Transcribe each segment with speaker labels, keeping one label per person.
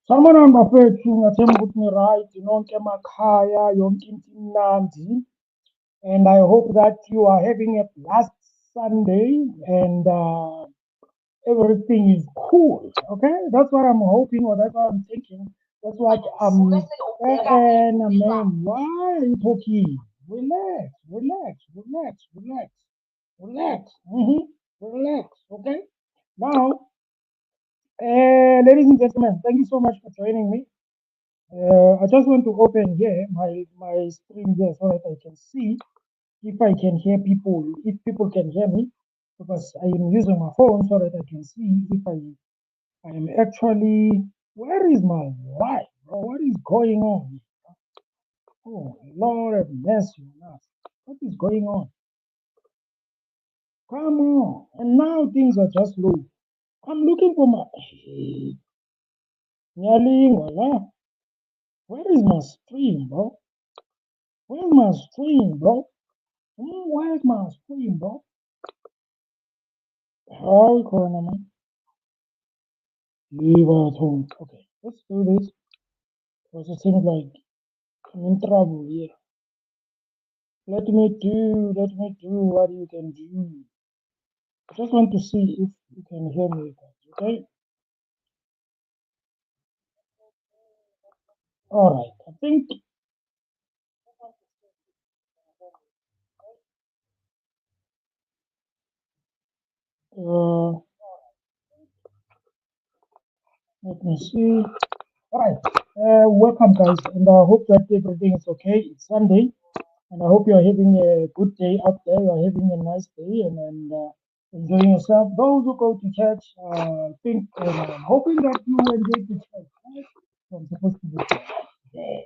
Speaker 1: Sanibonani bafethu, ngathemba ukuthi ni-right nonke emakhaya, yonke into imnandi. And I hope that you are having a blessed Sunday and everything is cool. Okay, that's what I'm hoping, or that's what I'm thinking. That's what and man, why are you talking? Relax, relax, relax, relax, relax, relax. Okay, now, ladies and gentlemen, thank you so much for joining me. I just want to open here my screen here so that I can see if I can hear people, if people can hear me, because I am using my phone so that I can see if I am actually. Where is my wife? Bro? What is going on? Oh Lord have mercy on us. What is going on? Come on! And now things are just low. I'm looking for my. Nyalingwa, where is my stream, bro? Where's my stream, bro? Where's my stream, bro? How we calling, man? Leave at home. Okay, let's do this. Because it seems like I'm in trouble here. Let me do what you can do. I just want to see if you can hear me, guys. Okay? Alright, I think uh, let me see. Alright, welcome, guys, and I hope that everything is okay. It's Sunday. And I hope you're having a good day out there. You're having a nice day and enjoying yourself. Those who go to church, I think I'm hoping that you enjoy the church. Right? So I'm supposed to be there.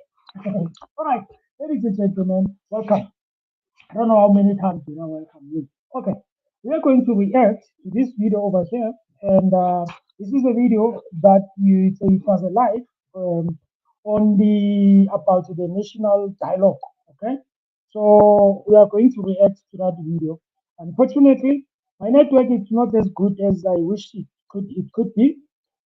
Speaker 1: All right, ladies and gentlemen, welcome. I don't know how many times you know welcome you. Okay, we are going to react to this video over here, and this is a video that it was a live on the about the national dialogue. Okay, so we are going to react to that video. Unfortunately, my network is not as good as I wish it could be.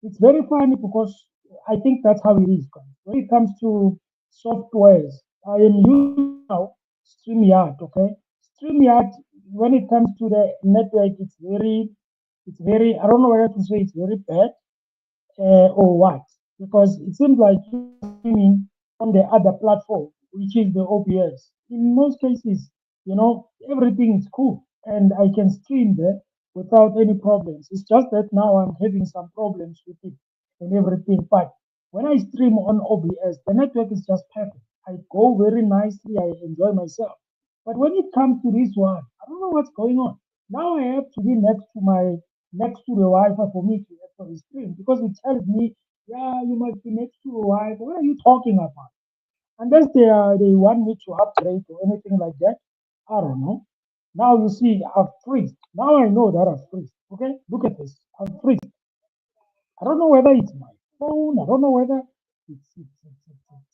Speaker 1: It's very funny because I think that's how it is, guys. When it comes to softwares, I am using now StreamYard, okay? StreamYard, when it comes to the network, it's very, I don't know whether to say it's very bad or what, because it seems like you're streaming on the other platform, which is the OBS. In most cases, everything is cool and I can stream there without any problems. It's just that now I'm having some problems with it and everything. But when I stream on OBS, the network is just perfect. I go very nicely, I enjoy myself. But when it comes to this one, I don't know what's going on. Now I have to be next to the Wi-Fi for me to actually stream because it tells me, yeah, you must be next to the Wi-Fi. What are you talking about? Unless they want me to upgrade or anything like that, I don't know. Now you see, I've freezed. Now I know that I've freezed. Okay, look at this. I've freezed. I don't know whether it's my phone. I don't know whether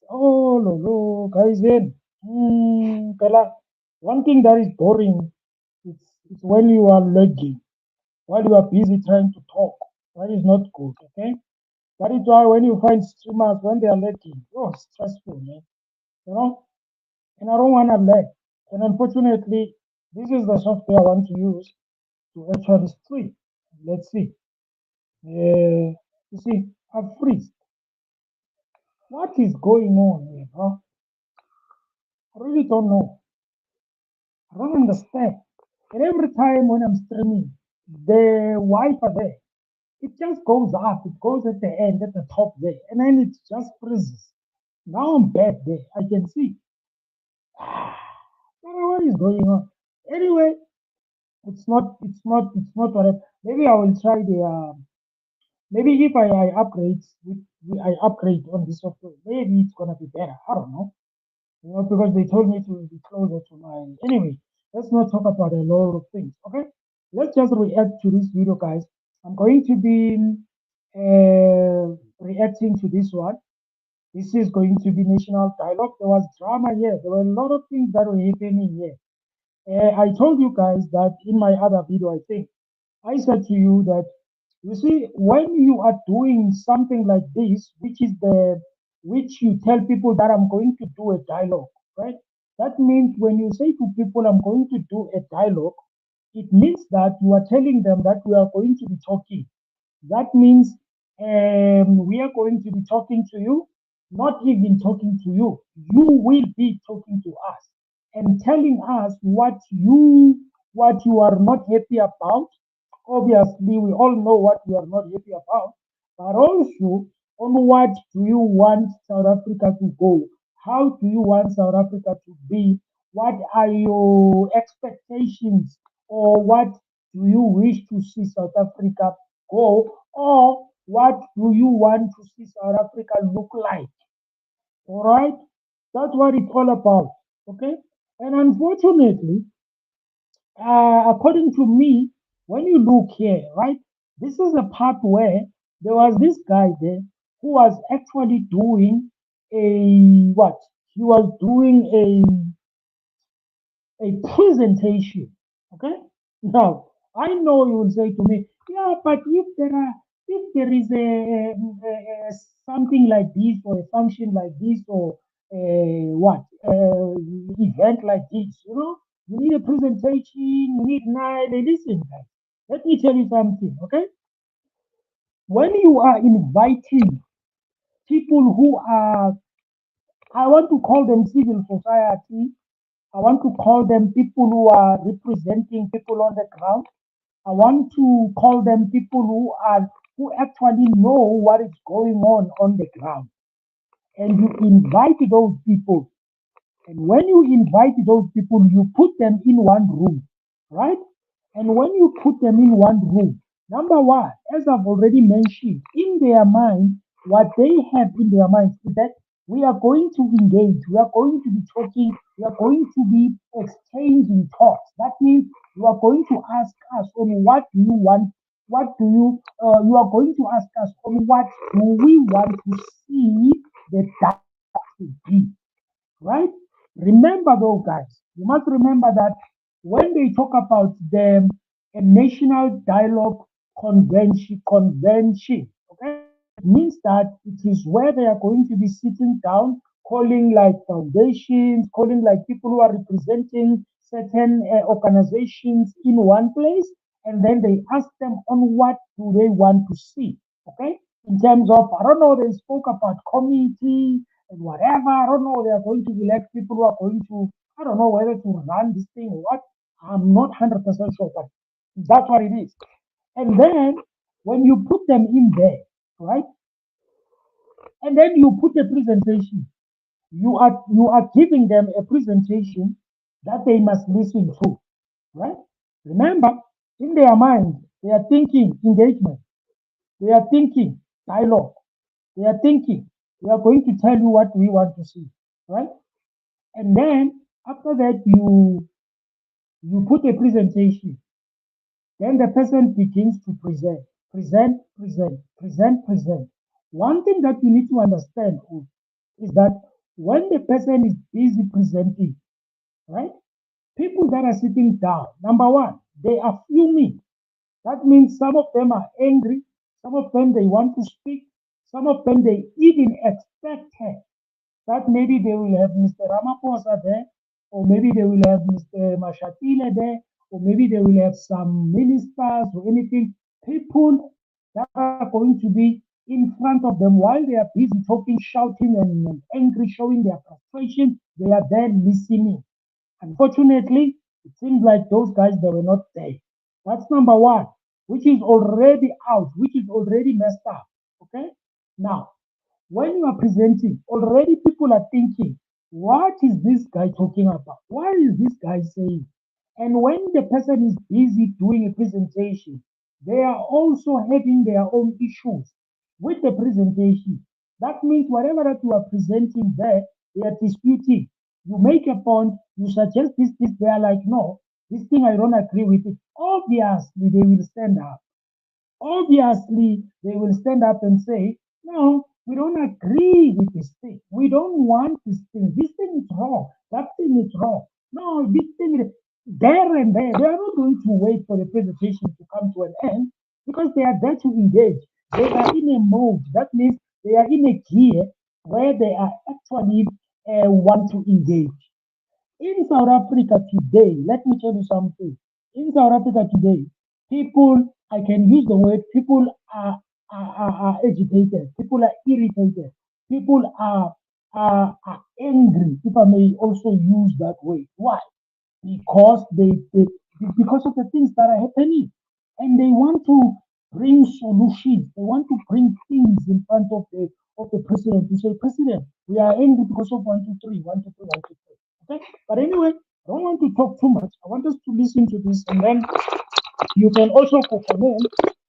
Speaker 1: oh, no, no, guys. Then, one thing that is boring it's when you are lagging while you are busy trying to talk. That is not good. Okay, that is why when you find streamers when they are lagging, oh, it's stressful, man. You know, and I don't want to lag. And unfortunately, this is the software I want to use to actually stream. Let's see. You see, I've freezed. What is going on here, bro? I really don't know. I don't understand. And every time when I'm streaming, the Wi-Fi there, it just goes up. It goes at the end, at the top there, and then it just freezes. Now I'm back there. I can see. I don't know what is going on. Anyway, it's not whatever. Maybe I will try the maybe if I upgrade I upgrade on this software, maybe it's gonna be better. I don't know. Because they told me to be closer to my. Anyway, let's not talk about a lot of things. Okay, let's just react to this video, guys. I'm going to be reacting to this one. This is going to be national dialogue. There was drama here. There were a lot of things that were happening here. I told you guys that in my other video, I think I said to you that You see, when you are doing something like this, which you tell people that I'm going to do a dialogue, right? That means when you say to people, I'm going to do a dialogue, it means that you are telling them that we are going to be talking. That means we are going to be talking to you, not even talking to you. You will be talking to us and telling us what you are not happy about. Obviously, we all know what we are not happy about, but also on what do you want South Africa to go? How do you want South Africa to be? What are your expectations, or what do you wish to see South Africa go, or what do you want to see South Africa look like? All right, that's what it's all about. Okay, and unfortunately, according to me, when you look here, right, this is a part where there was this guy there who was actually doing a what? He was doing a presentation. Okay. Now, I know you will say to me, yeah, but if there is a something like this, or a function like this, or what event like this, you need a presentation, you need night. Listen, guys, let me tell you something. Okay, when you are inviting people who are, I want to call them civil society, I want to call them people who are representing people on the ground. I want to call them people who actually know what is going on the ground. And you invite those people. And when you invite those people, you put them in one room, right? And when you put them in one room, number one, as I've already mentioned, in their mind, what they have in their minds is that we are going to engage, we are going to be talking, we are going to be exchanging thoughts. That means you are going to ask us on what do you want, you are going to ask us on what do we want to see the dialogue to be, right? Remember though, guys, you must remember that when they talk about the a national dialogue convention, okay, it means that it is where they are going to be sitting down, calling like foundations, calling like people who are representing certain organizations in one place, and then they ask them on what do they want to see, okay? In terms of, I don't know, they spoke about community and whatever. I don't know, they are going to elect people who are going to, I don't know whether to run this thing or what. I'm not 100% sure, but that's what it is. And then when you put them in there, right? And then you put a presentation. You are giving them a presentation that they must listen to, right? Remember, in their mind, they are thinking engagement, they are thinking dialogue, they are thinking we are going to tell you what we want to see, right? And then after that, you put a presentation. Then the person begins to present. One thing that you need to understand is that when the person is busy presenting, right? People that are sitting down, number one, they are fuming. That means some of them are angry, some of them they want to speak, some of them they even expect that maybe they will have Mr. Ramaphosa there, or maybe they will have Mr. Mashatile there, or maybe they will have some ministers or anything. People that are going to be in front of them while they are busy talking, shouting, and angry, showing their frustration. They are there listening. Unfortunately, it seems like those guys they were not there. That's number one, which is already out, which is already messed up. Okay, now when you are presenting, already people are thinking, what is this guy talking about? What is this guy saying? And when the person is busy doing a presentation, they are also having their own issues with the presentation. That means whatever that you are presenting there, they are disputing. You make a point, you suggest this, they are like, no, this thing I don't agree with it. Obviously, they will stand up. Obviously, they will stand up and say, no, we don't agree with this thing. We don't want this thing. This thing is wrong. That thing is wrong. No, this thing is there and there. They are not going to wait for the presentation to come to an end. because they are there to engage. They are in a mode. That means they are in a gear where they are actually want to engage. In South Africa today, let me tell you something. In South Africa today, people, I can use the word, people are agitated, people are irritated, people are angry, if I may also use that word. Why? Because they because of the things that are happening, and they want to bring solutions. They want to bring things in front of the president to say, President, we are angry because of 1, 2, 3, 1, 2, 3, 1, 2, 3. Okay, but anyway, I don't want to talk too much. I want us to listen to this, and then you can also comment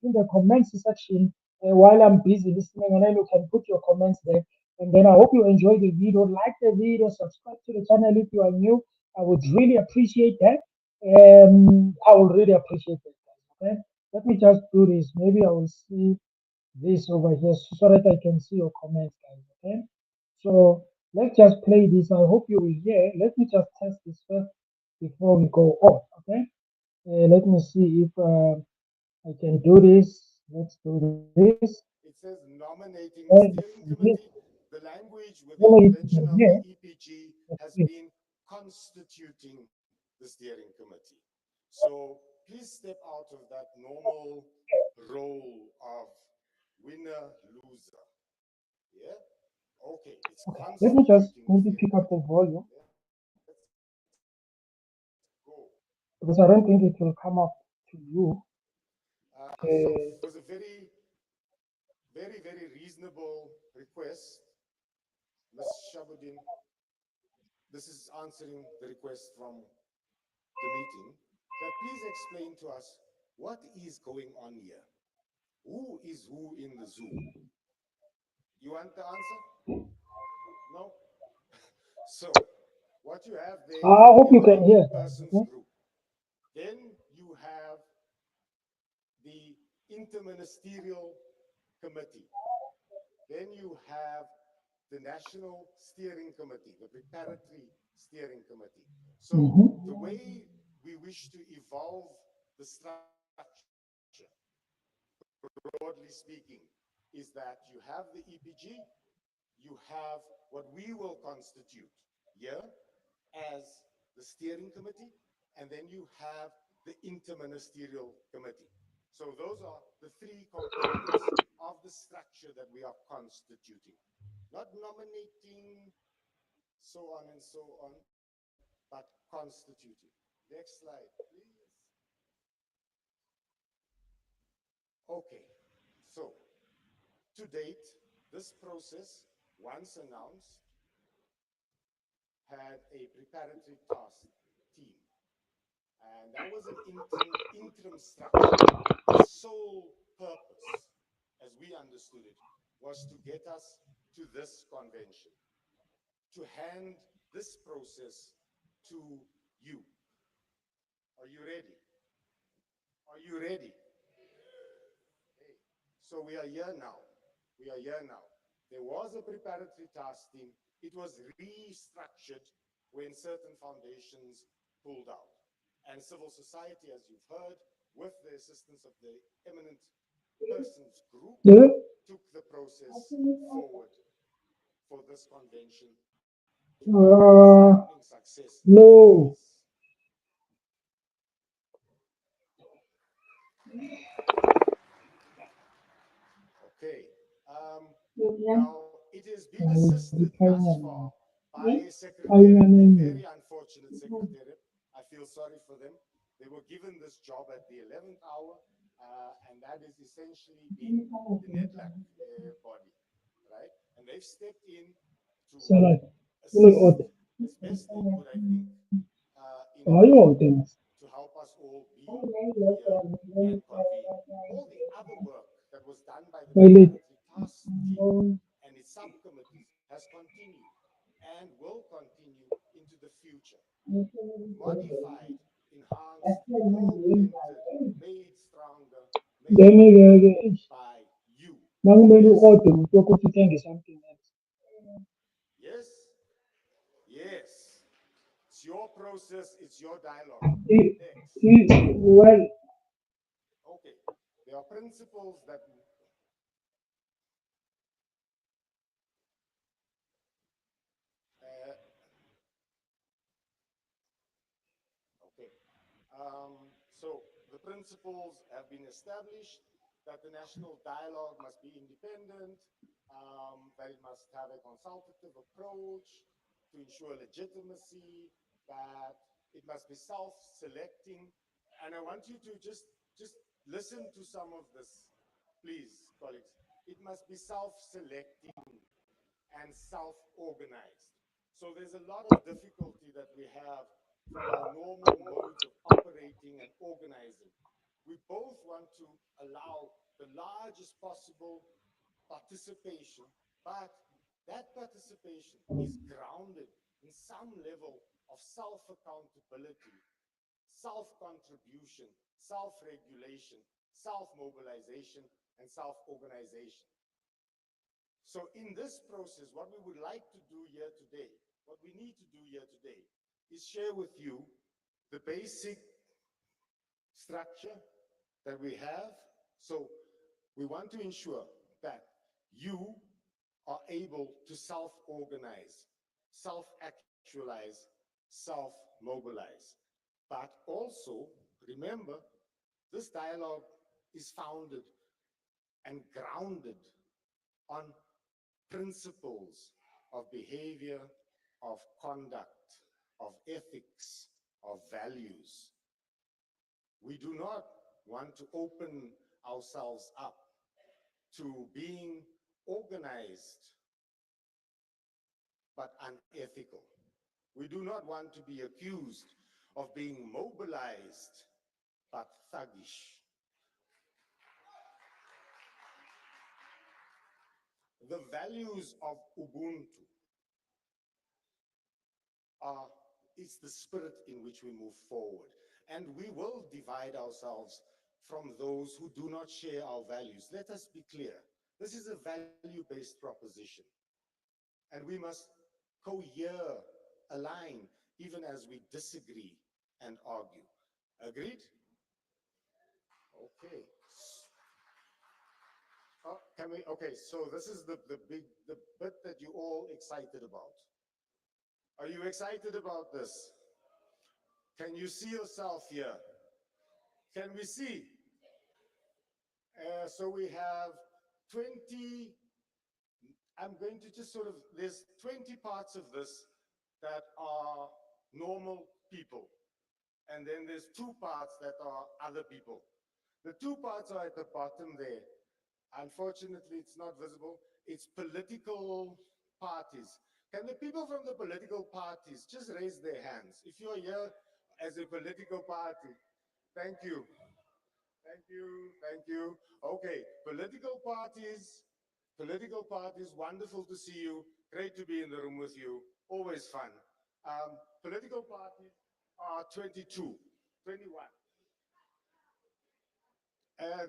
Speaker 1: in the comments section while I'm busy listening, and then you can put your comments there. And then I hope you enjoy the video. Like the video, subscribe to the channel if you are new. I would really appreciate that. I would really appreciate that. Okay, let me just do this. Maybe I will see this over here so that I can see your comments, guys. Okay, so let's just play this. I hope you will hear. Let me just test this first before we go on. Okay, let me see if I can do this. Let's do this.
Speaker 2: It says nominating the
Speaker 1: Let's
Speaker 2: steering
Speaker 1: see this.
Speaker 2: committee. The language with
Speaker 1: Let
Speaker 2: the
Speaker 1: me if
Speaker 2: invention
Speaker 1: you
Speaker 2: of the
Speaker 1: here.
Speaker 2: EPG
Speaker 1: Let's
Speaker 2: has
Speaker 1: see.
Speaker 2: been constituting the steering committee. So please step out of that normal role of winner, loser. Yeah? Okay, it's
Speaker 1: Okay. Let me just
Speaker 2: constituting the
Speaker 1: maybe
Speaker 2: steering
Speaker 1: pick up the
Speaker 2: committee.
Speaker 1: volume
Speaker 2: Let's go.
Speaker 1: because I don't think it will come up to you.
Speaker 2: So
Speaker 1: Uh,
Speaker 2: it was a very, very, very reasonable request, Ms. Shabudin. This is answering the request from the meeting, that please explain to us what is going on here. Who is who in the zoo? You want the answer? No? So, what you have there is
Speaker 1: I
Speaker 2: an
Speaker 1: hope you can
Speaker 2: eminent
Speaker 1: hear.
Speaker 2: persons
Speaker 1: Okay.
Speaker 2: group. Then you have the interministerial committee. Then you have the national steering committee, the preparatory steering committee. So, the
Speaker 1: Mm-hmm.
Speaker 2: way we wish to evolve the structure, broadly speaking, is that you have the EPG, you have what we will constitute here as the steering committee, and then you have the interministerial committee. So those are the three components of the structure that we are constituting. Not nominating, so on and so on, but constituting. Next slide, please. Okay, so to date, this process, once announced, had a preparatory task team. And that was an interim structure. The sole purpose, as we understood it, was to get us to this convention, to hand this process to you. Are you ready? Are you ready? Okay. So we are here now. We are here now. There was a preparatory task team. It was restructured when certain foundations pulled out. And civil society, as you've heard, with the assistance of the eminent persons group,
Speaker 1: Yeah.
Speaker 2: took the process forward for this convention to be a
Speaker 1: Uh,
Speaker 2: resounding success, and it
Speaker 1: no.
Speaker 2: is. Okay. Now, it has been assisted thus far by a secretariat, a very unfortunate secretariat. I feel sorry for them. They were given this job at the 11th hour, and that has essentially been the NEDLAC body, right? And they've stepped in to
Speaker 1: Salad.
Speaker 2: assist as best they could, I think, in a bid to help us all be here and convene. All the other work that was done by the
Speaker 1: Toilet.
Speaker 2: preparatory task team and its subcommittees has continued and will continue into the future. Modified, enhanced, augmented, made stronger, made better by you.
Speaker 1: Nakumele
Speaker 2: Yes?
Speaker 1: u-ode ukuthi uthenge something else.
Speaker 2: Yes? Yes. It's your process, it's your dialogue.
Speaker 1: I-
Speaker 2: Next.
Speaker 1: Well,
Speaker 2: Okay. There there are principles that uh, okay. So the principles have been established that the national dialogue must be independent, that it must have a consultative approach to ensure legitimacy, that it must be self-selecting. And I want you to just listen to some of this, please, colleagues. It must be self-selecting and self-organized. So there's a lot of difficulty that we have from our normal modes of operating and organizing. We both want to allow the largest possible participation, but that participation is grounded in some level of self-accountability, self-contribution, self-regulation, self-mobilization, and self-organization. So in this process, what we would like to do here today, what we need to do here today, is share with you the basic structure that we have. So we want to ensure that you are able to self-organize, self-actualize, self-mobilize. But also, remember, this dialogue is founded and grounded on principles of behavior, of conduct, of ethics, of values. We do not want to open ourselves up to being organized but unethical. We do not want to be accused of being mobilized but thuggish. The values of Ubuntu are it's the spirit in which we move forward. And we will divide ourselves from those who do not share our values. Let us be clear. This is a value-based proposition. And we must cohere, align, even as we disagree and argue. Agreed? Okay. Can we, okay, so this is the bit that you're all excited about. Are you excited about this? Can you see yourself here? Can we see? So we have 20, I'm going to just sort of, there's 20 parts of this that are normal people. And then there's two parts that are other people. The two parts are at the bottom there. Unfortunately, it's not visible. It's political parties. Can the people from the political parties just raise their hands? If you're here as a political party, thank you. Thank you, thank you. Okay, political parties, wonderful to see you. Great to be in the room with you. Always fun. Political parties are 22, 21.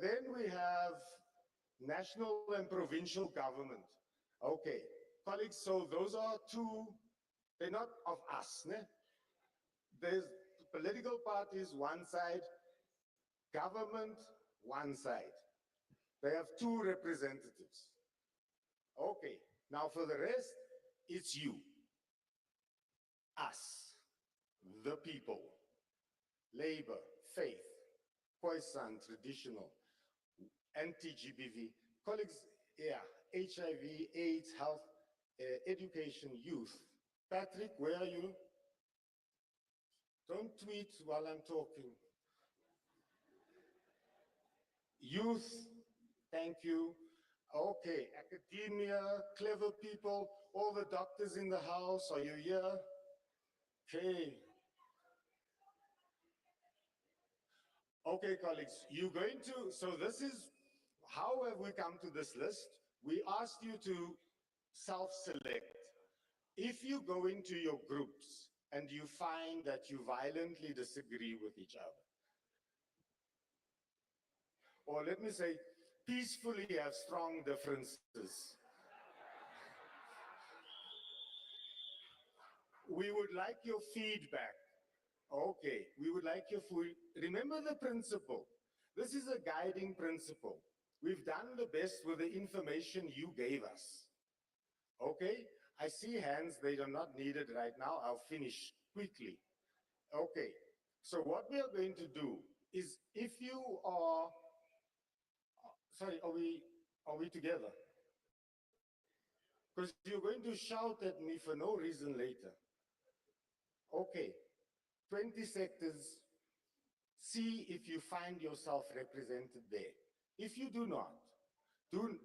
Speaker 2: Then we have national and provincial government. Okay, colleagues, so those are two, they're not of us. Ne? There's political parties one side, government one side. They have two representatives. Okay, now for the rest, it's you, us, the people, labor, faith, Khoisan, traditional, anti-GBV, colleagues, yeah, HIV, AIDS, health, education, youth. Patrick, where are you? Don't tweet while I'm talking. Youth, thank you. Okay, academia, clever people, all the doctors in the house, are you here? Okay. Okay, colleagues, you're going to, so this is, how have we come to this list? We asked you to self-select. If you go into your groups and you find that you violently disagree with each other, or let me say, peacefully have strong differences, we would like your feedback. Okay, we would like your food. Remember the principle. This is a guiding principle. We've done the best with the information you gave us. Okay? I see hands, they are not needed right now. I'll finish quickly. Okay. So what we are going to do is if you are sorry, are we together? Because you're going to shout at me for no reason later. Okay. 20 sectors. See if you find yourself represented there. If you do not, do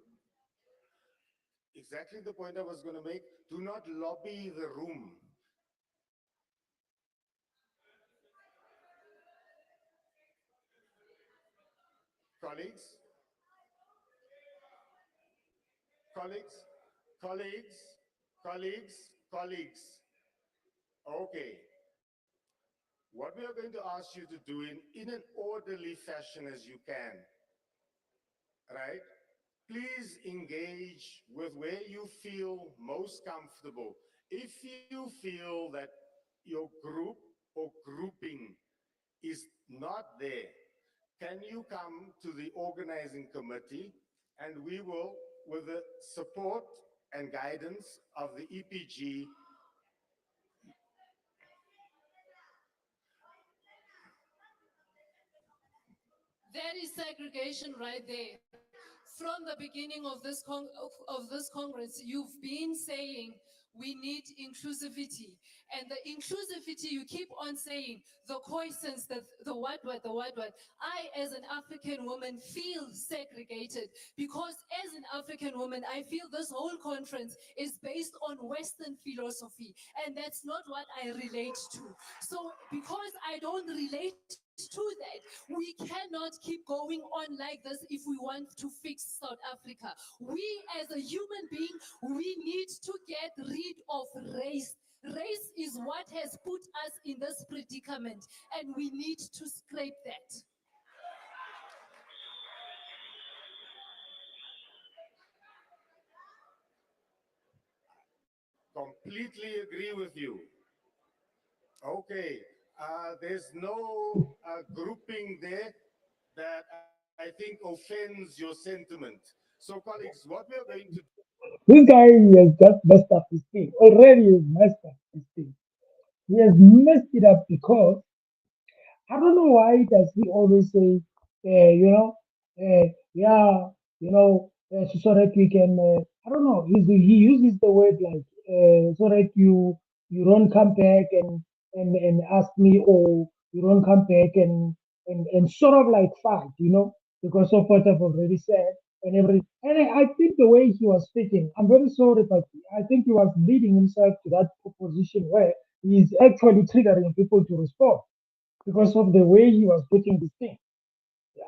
Speaker 2: exactly the point I was going to make. Do not lobby the room. Colleagues, colleagues, colleagues, colleagues. Okay. What we are going to ask you to do in an orderly fashion as you can, right? Please engage with where you feel most comfortable. If you feel that your group or grouping is not there, can you come to the organizing committee and we will, with the support and guidance of the EPG,
Speaker 3: That is segregation right there. From the beginning of of this Congress, you've been saying we need inclusivity. And the inclusivity, you keep on saying the coessence, the what. I, as an African woman, feel segregated because as an African woman, I feel this whole conference is based on Western philosophy. And that's not what I relate to. So because I don't relate to that, we cannot keep going on like this if we want to fix South Africa. We, as a human being, we need to get rid of race. Race is what has put us in this predicament, and we need to scrape that.
Speaker 2: completely agree with you. Okay, there's no grouping there that I think offends your sentiment. So, colleagues, what we are going to do,
Speaker 1: This guy has just messed up his thing. Already he's messed up his thing. He has messed it up because I don't know why does he always say, yeah, so that we can. I don't know. He uses the word like so that you don't come back and ask me, or you don't come back and sort of like fight, because of what I've already said and everything. And I think the way he was speaking, I'm very sorry, but I think he was leading himself to that position where he's actually triggering people to respond because of the way he was putting this thing.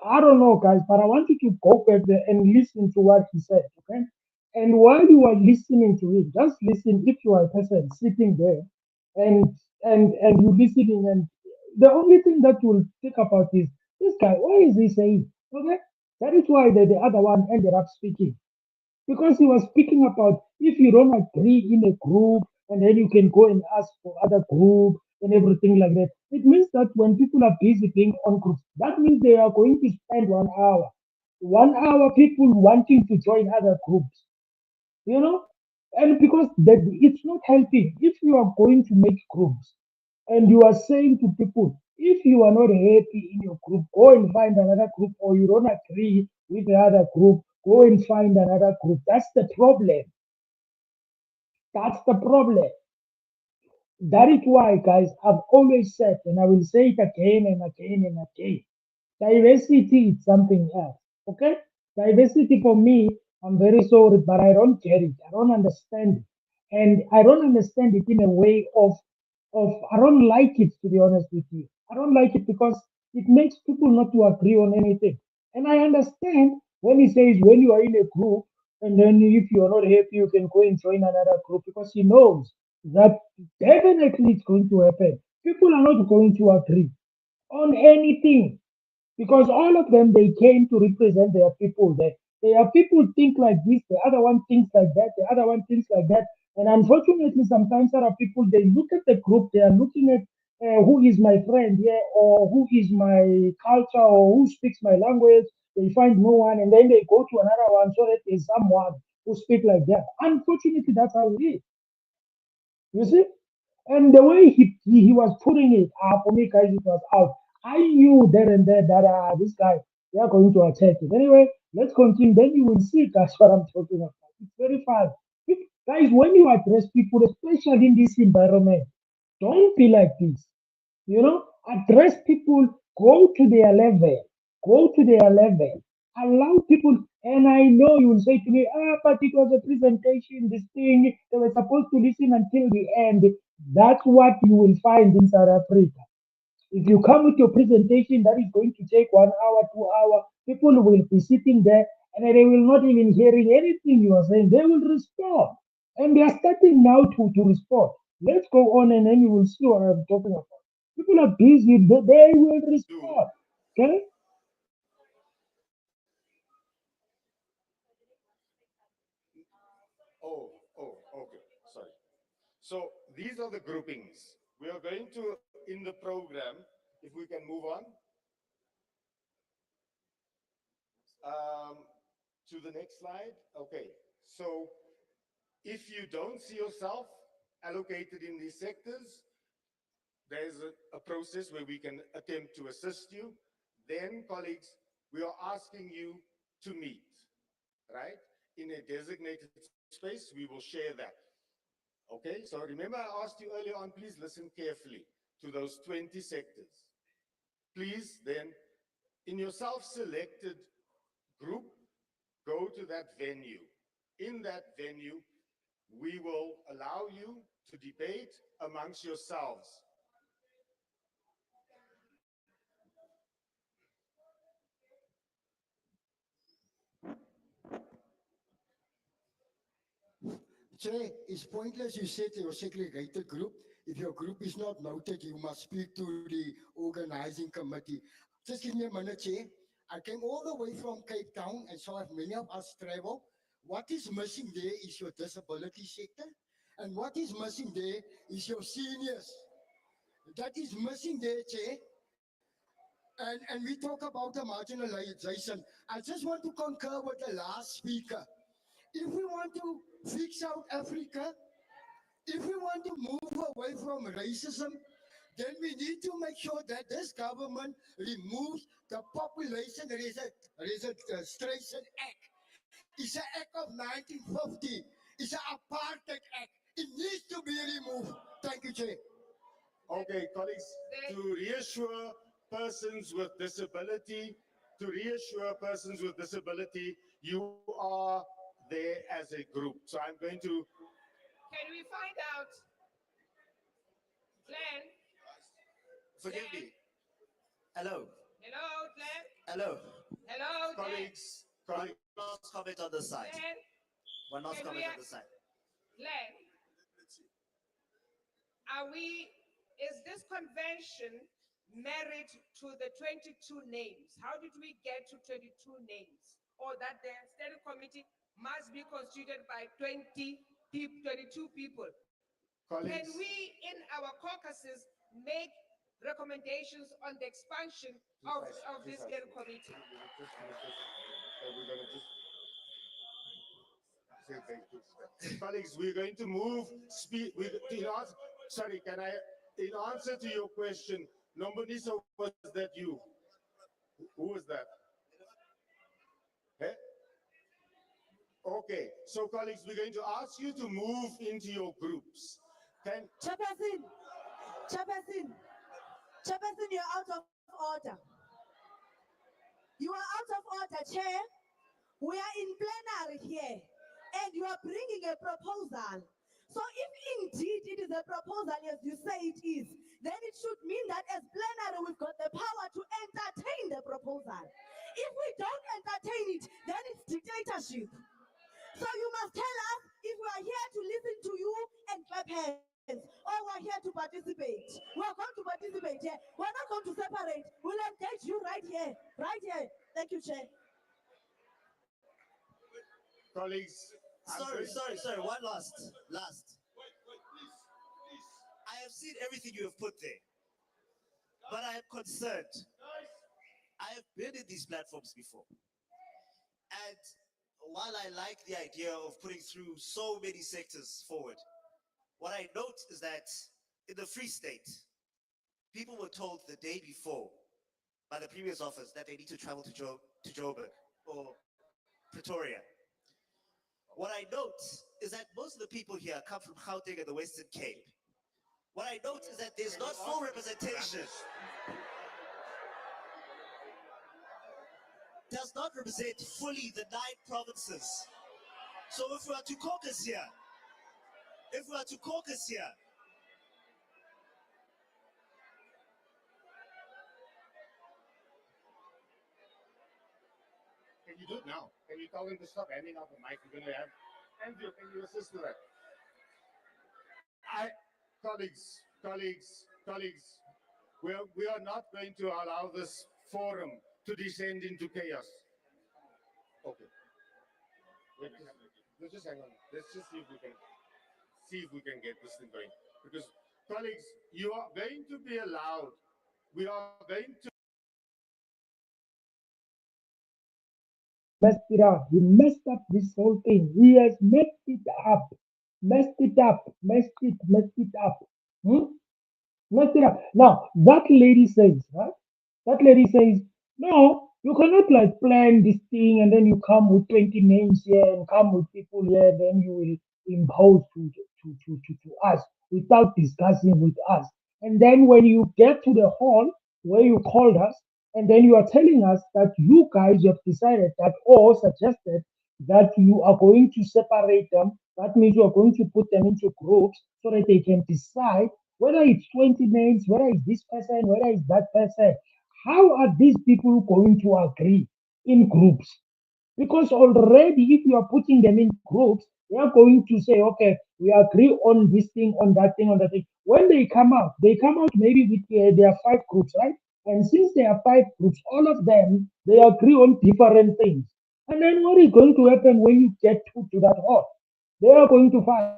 Speaker 1: I don't know, guys, but I want you to go back there and listen to what he said, okay? And while you are listening to it, just listen if you are a person sitting there and and you listening, and the only thing that you will think about is this guy, what is he saying? Okay? That is why the other one ended up speaking because he was speaking about if you don't agree in a group and then you can go and ask for other group and everything like that. It means that when people are busy being on groups, that means they are going to spend 1 hour. 1 hour people wanting to join other groups, you know? And because that it's not helping. If you are going to make groups and you are saying to people, if you are not happy in your group, go and find another group, or you don't agree with the other group, go and find another group. That's the problem. That's the problem. That is why, guys, I've always said, and I will say it again and again and again, diversity is something else. Okay? Diversity for me, I'm very sorry, but I don't get it. I don't understand it. And I don't understand it in a way of I don't like it, to be honest with you. I don't like it because it makes people not to agree on anything. And I understand when he says when you are in a group and then if you are not happy, you can go and join another group because he knows that definitely it's going to happen. People are not going to agree on anything because all of them they came to represent their people there. Their people think like this, the other one thinks like that, the other one thinks like that. And unfortunately, sometimes other people they look at the group, they are looking at who is my friend here, or who is my culture, or who speaks my language. They find no one, and then they go to another one so that there's someone who speaks like that. Unfortunately, that's how it is. You see? And the way he was putting it, for me, guys, it was out. I knew there and there that this guy, they are going to attack it. Anyway, let's continue. Then you will see that's what I'm talking about. It's very fast. Guys, when you address people, especially in this environment, don't be like this. You know, address people, go to their level, go to their level, allow people. And I know you will say to me, but it was a presentation, this thing, they were supposed to listen until the end. That's what you will find in South Africa. If you come with your presentation that is going to take 1 hour, 2 hours, people will be sitting there and they will not even hearing anything you are saying. They will respond. And they are starting now to respond. Let's go on and then you will see what I'm talking about. People are busy, they will respond. Okay?
Speaker 2: Okay. Sorry. So these are the groupings. We are going to, in the program, if we can move on um, to the next slide. Okay. So if you don't see yourself allocated in these sectors, there's a process where we can attempt to assist you. Then, colleagues, we are asking you to meet, right? In a designated space, we will share that. Okay, so remember I asked you earlier on, please listen carefully to those 20 sectors. Please then, in your self-selected group, go to that venue. In that venue, we will allow you to debate amongst yourselves.
Speaker 4: Chair, it's pointless you said your segregated group. If your group is not noted, you must speak to the organizing committee. Just give me a minute, Chair. I came all the way from Cape Town, and so have many of us travel. What is missing there is your disability sector, and what is missing there is your seniors. That is missing there, Chair. And we talk about the marginalization. I just want to concur with the last speaker. If we want to fix South Africa, if we want to move away from racism, then we need to make sure that this government removes the Population Registration Act. It's an act of 1950. It's an apartheid act. It needs to be removed. Thank you, Chair.
Speaker 2: Okay, colleagues, to reassure persons with disability, you are there as a group. So I'm going to.
Speaker 3: Can we find out, Glenn?
Speaker 5: Forgive me. Hello.
Speaker 3: Hello, Glenn?
Speaker 5: Hello.
Speaker 3: Hello, Glenn?
Speaker 5: One last comment on the side.
Speaker 3: Glenn?
Speaker 5: One last
Speaker 3: Can
Speaker 5: comment
Speaker 3: we-
Speaker 5: on the side.
Speaker 3: Glenn, is this convention married to the 22 names? How did we get to 22 names? Or that the steering committee must be constituted by 22 people?
Speaker 2: Colleagues,
Speaker 3: Can we, in our caucuses, make recommendations on the expansion of this steering committee?
Speaker 2: we're going to just say thank you. Colleagues, we're going to move. Sorry, can I? In answer to your question, Nombonisa, was that you? Who was that? Eh? Okay, so colleagues, we're going to ask you to move into your groups.
Speaker 6: Chairperson, Chairperson, Chairperson, you're out of order. You are out of order, Chair. We are in plenary here, and you are bringing a proposal. So if indeed it is a proposal as you say it is, then it should mean that as plenary we've got the power to entertain the proposal. If we don't entertain it, then it's dictatorship. So you must tell us if we are here to listen to you and clap hands, or we're here to participate. We're going to participate here. We're not going to separate. We'll engage you right here. Right here. Thank you, Chair.
Speaker 2: Colleagues,
Speaker 5: Sorry. One last. I have seen everything you have put there. but I am concerned. I have been in these platforms before. And while I like the idea of putting through so many sectors forward, what I note is that in the Free State, people were told the day before by the previous office that they need to travel to Joburg or Pretoria. What I note is that most of the people here come from Gauteng and the Western Cape. What I note is that there's not full representation, does not represent fully the 9 provinces. So if we are to caucus here, if we are to caucus here,
Speaker 2: Can you do it now? Can you tell them to stop handing out the mic? We're going to have Andrew, can you assist with that? Colleagues, we are not going to allow this forum to descend into chaos. Okay. Let's just hang on. Let's just see if we can get this thing going. Because colleagues, you are going to be allowed. We are going to
Speaker 1: Messed it up. He messed up this whole thing. He has messed it up. Messed it up. Messed it up. Hmm? Messed it up. Now, that lady says, right? That lady says, no, you cannot like plan this thing and then you come with 20 names here and come with people here, then you will impose to us without discussing with us. And then when you get to the hall where you called us, and then you are telling us that you guys have decided that or suggested that you are going to separate them. That means you are going to put them into groups so that they can decide whether it's 20 names, whether it's this person, whether it's that person. How are these people going to agree in groups? Because already, if you are putting them in groups, they are going to say, okay, we agree on this thing, on that thing, on that thing. When they come out maybe with there are 5 groups, right? And since there are 5 groups, all of them, they agree on different things. And then what is going to happen when you get to that hall? They are going to fight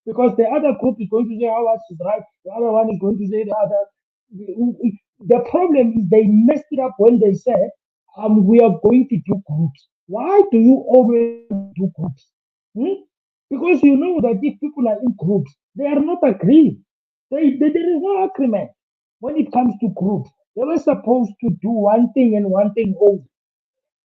Speaker 1: because the other group is going to say ours is right, the other one is going to say the other. The problem is they messed it up when they said, we are going to do groups. Why do you always want to do groups? Hmm? Because you know that if people are in groups, they are not agreeing. There is no agreement when it comes to groups. They were supposed to do one thing and one thing only.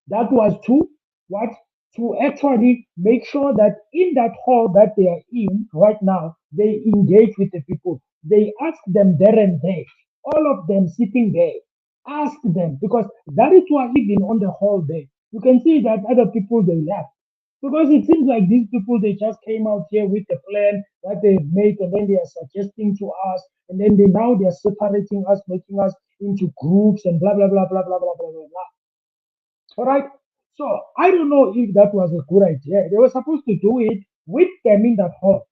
Speaker 1: That was to what? To actually make sure that in that hall that they are in right now, they engage with the people. They ask them there and there, all of them sitting there. Ask them because that is why even on the hall there, you can see that other people they left. Because it seems like these people they just came out here with a plan that they've made and then they are suggesting to us and then they are separating us, making us into groups and blah blah blah blah blah blah blah blah blah. All right. So I don't know if that was a good idea. They were supposed to do it with them in that hall.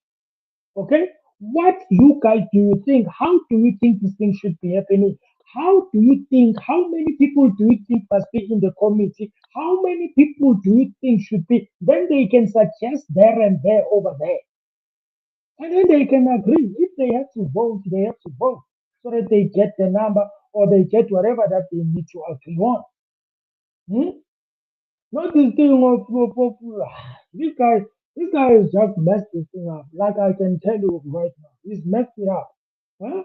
Speaker 1: Okay. What you guys do you think? How do you think this thing should be happening? How do you think? How many people do you think must be in the committee? How many people do you think should be? Then they can suggest there and there over there. And then they can agree. If they have to vote, they have to vote so that they get the number or they get whatever that they need to agree on. Hmm? Not this thing of this guy has just messed this thing up. Like I can tell you right now, he's messed it up. Huh?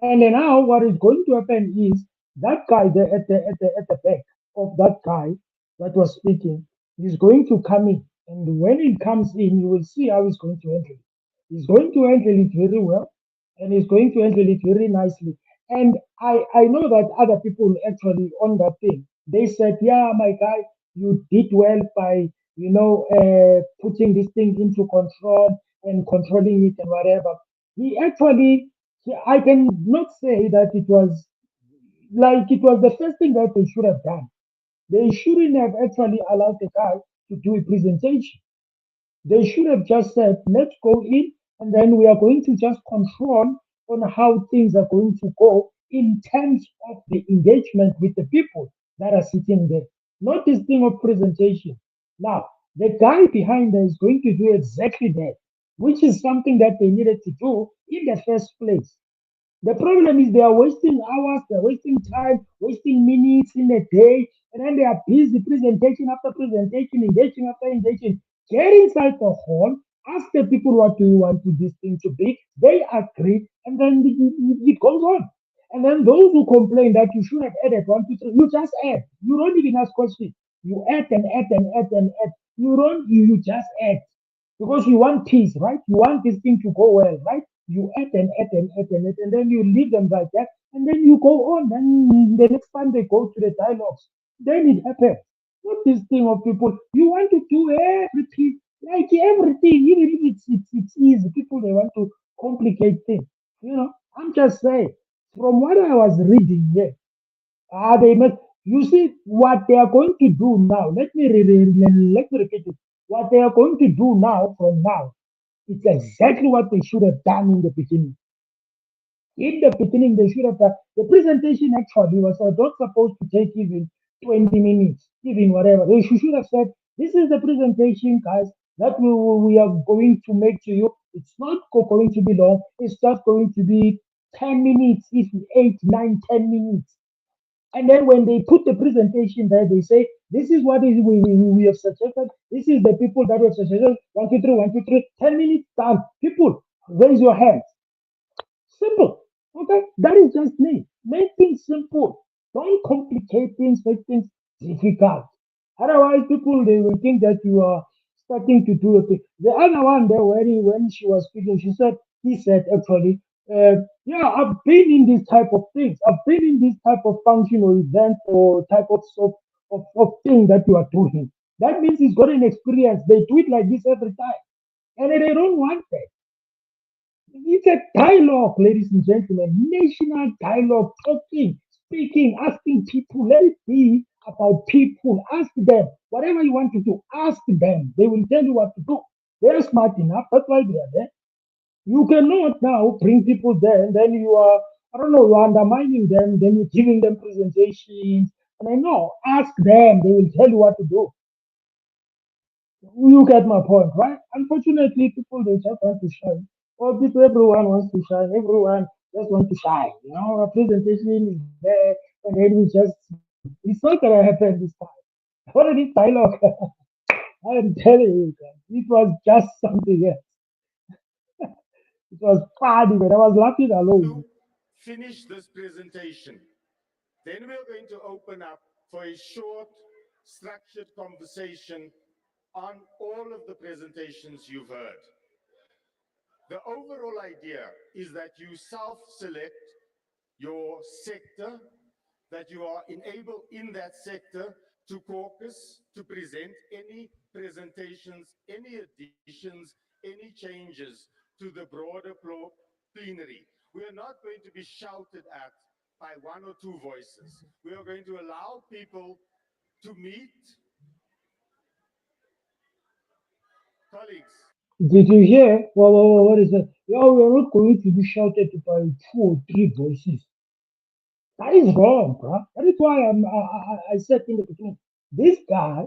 Speaker 1: And then now what is going to happen is that guy there at the back of that guy that was speaking is going to come in. And when he comes in, you will see how he's going to handle it. He's going to handle it very well and he's going to handle it very nicely. And I know that other people actually on that thing, they said, yeah, my guy, you did well by, putting this thing into control and controlling it and whatever. He actually, I can not say that it was the first thing that they should have done. They shouldn't have actually allowed the guy to do a presentation. They should have just said, let's go in and then we are going to just control on how things are going to go in terms of the engagement with the people that are sitting there. Not this thing of presentation. Now, the guy behind there is going to do exactly that, which is something that they needed to do in the first place. The problem is they are wasting hours, they're wasting time, wasting minutes in a day, and then they are busy presentation after presentation, engaging after engaging. Get inside the hall, ask the people what do you want to this thing to be. They agree, and then it goes on. And then those who complain that you should have added one, two, three, you just add. You don't even ask questions. You add and add and add and add. You just add because you want peace, right? You want this thing to go well, right? You add and add and add and add, and then you leave them like that, and then you go on. And the next time they go to the dialogues, then it happens. Not this thing of people. You want to do everything, like everything, even if it's easy. People they want to complicate things. I'm just saying. From what I was reading here, they must. You see what they are going to do now. Let me repeat it. What they are going to do now from now, it's exactly what they should have done in the beginning. In the beginning, they should have done the presentation. Actually, was not supposed to take even 20 minutes, even whatever. They should have said, "This is the presentation, guys, that we are going to make to you. It's not going to be long. It's just going to be 10 minutes, if 8, 9, 10 minutes." And then when they put the presentation there, they say, this is what is we have suggested. This is the people that have suggested. 1, 2, 3, 1, 2, 3, 10 minutes done. People, raise your hands. Simple. Okay? That is just me. Make things simple. Don't complicate things, make things difficult. Otherwise, people they will think that you are starting to do a thing. The other one there, when she was speaking, he said actually, yeah, I've been in this type of things. I've been in this type of function or event or type of thing that you are doing. That means he's got an experience. They do it like this every time. And they don't want that. It's a dialogue, ladies and gentlemen, national dialogue, talking, speaking, asking people. Let it be about people. Ask them whatever you want to do. Ask them. They will tell you what to do. They're smart enough. That's why they are there. You cannot now bring people there and then you are, I don't know, you're undermining them. Then you're giving them presentations. And I know, ask them. They will tell you what to do. You get my point, right? Unfortunately, people they just want to shine. Or people, everyone wants to shine. Everyone just want to shine. A presentation is there, and then we just. It's not gonna happen this time. What is this dialogue? I am telling you, guys, it was just something else. It was funny, but I was laughing alone.
Speaker 2: To finish this presentation, then we're going to open up for a short, structured conversation on all of the presentations you've heard. The overall idea is that you self-select your sector, that you are enabled in that sector to caucus, to present any presentations, any additions, any changes to the broader plenary. We are not going to be shouted at by one or two voices. We are going to allow people to meet colleagues.
Speaker 1: Did you hear? What is that? Yeah, we are not going to be shouted by two or three voices. That is wrong, bro. That is why I said in the beginning, this guy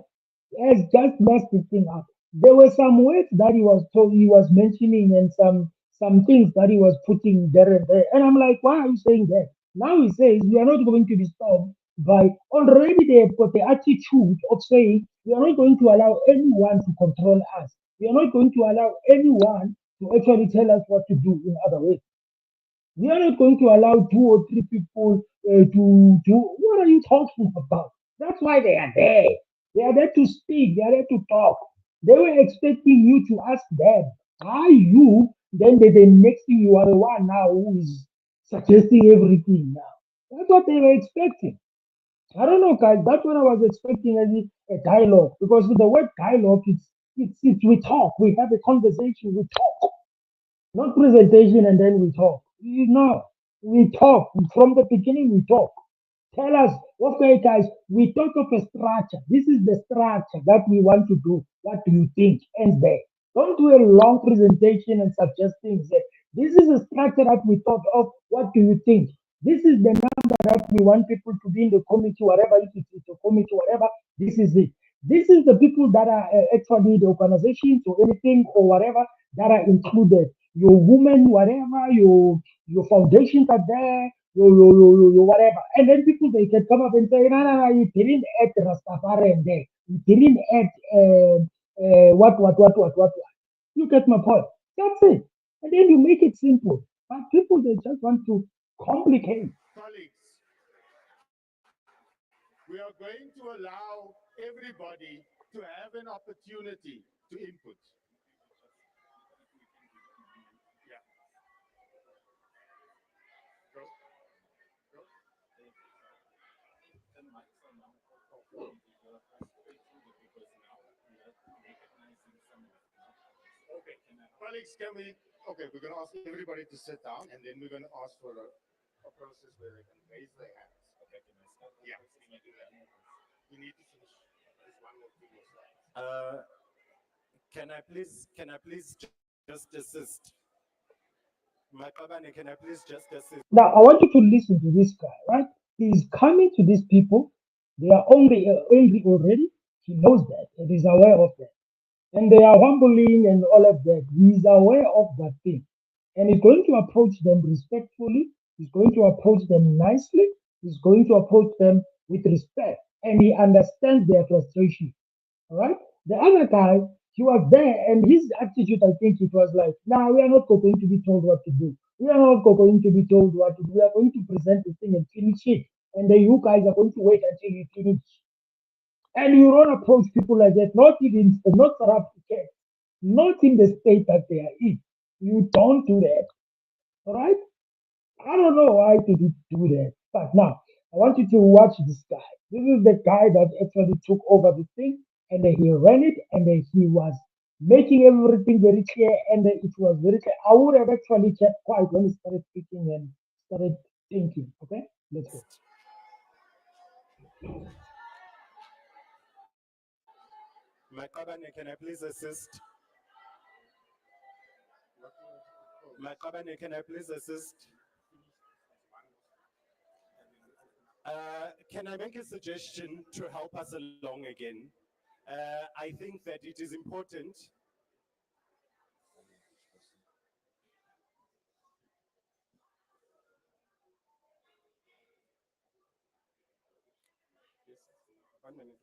Speaker 1: has just messed this thing up. There were some words that he was mentioning and some things that he was putting there and there. And I'm like, why are you saying that? Now he says we are not going to be stopped by already they've got the attitude of saying we are not going to allow anyone to control us. We are not going to allow anyone to actually tell us what to do in other ways. We are not going to allow two or three people to do. What are you talking about? That's why they are there. They are there to speak. They are there to talk. They were expecting you to ask them. Are you? Then the next thing you are the one now who is suggesting everything now. That's what they were expecting. I don't know, guys. That's what I was expecting as a dialogue because the word dialogue, it's we talk. We have a conversation. We talk. Not presentation and then we talk. No, we talk. From the beginning, we talk. Tell us, okay, guys, we talk of a structure. This is the structure that we want to do. What do you think? And there. Don't do a long presentation and suggest things. This is a structure that we thought of. What do you think? This is the number that we want people to be in the committee, whatever, if it's a committee, whatever. This is it. This is the people that are actually the organizations or anything or whatever that are included. Your woman, whatever, your foundations are there, your whatever. And then people they can come up and say, no, no, no, you didn't add Rastafari there. You didn't add what. You get my point. That's it. And then you make it simple. But people they just want to complicate.
Speaker 2: Colleagues, we are going to allow everybody to have an opportunity to input. Yeah. Go. Go. Okay. Colleagues, can we? Okay, we're going to ask everybody to sit down, and then we're going to ask for a process where they can raise their hands. Okay, can I start? Yeah. We need to finish this one or two more slides.
Speaker 7: Can I please just assist? Makabane, can I please just assist?
Speaker 1: Now I want you to listen to this guy, right? He's coming to these people. They are only angry already. He knows that and is aware of that. And they are humbling and all of that. He is aware of that thing. And he's going to approach them respectfully. He's going to approach them nicely. He's going to approach them with respect. And he understands their frustration. All right. The other guy, he was there, and his attitude, I think it was like, nah, we are not going to be told what to do. We are not going to be told what to do. We are going to present the thing and finish it. And then you guys are going to wait until you finish. And you don't approach people like that, not South Africa, not in the state that they are in. You don't do that. All right? I don't know why did he do that. But now, I want you to watch this guy. This is the guy that actually took over the thing and then he ran it and then he was making everything very clear and then it was very clear. I would have actually kept quiet when he started speaking and started thinking. Okay? Let's go.
Speaker 7: Makabane, can I please assist? Makabane, can I please assist? Can I make a suggestion to help us along again? I think that it is important. Yes, 1 minute.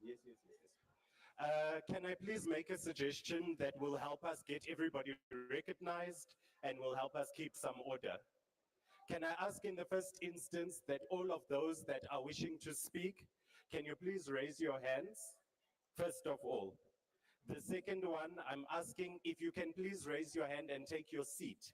Speaker 7: Yes, yes, yes, yes. Can I please make a suggestion that will help us get everybody recognized and will help us keep some order? Can I ask in the first instance that all of those that are wishing to speak, can you please raise your hands? First of all. The second one, I'm asking if you can please raise your hand and take your seat.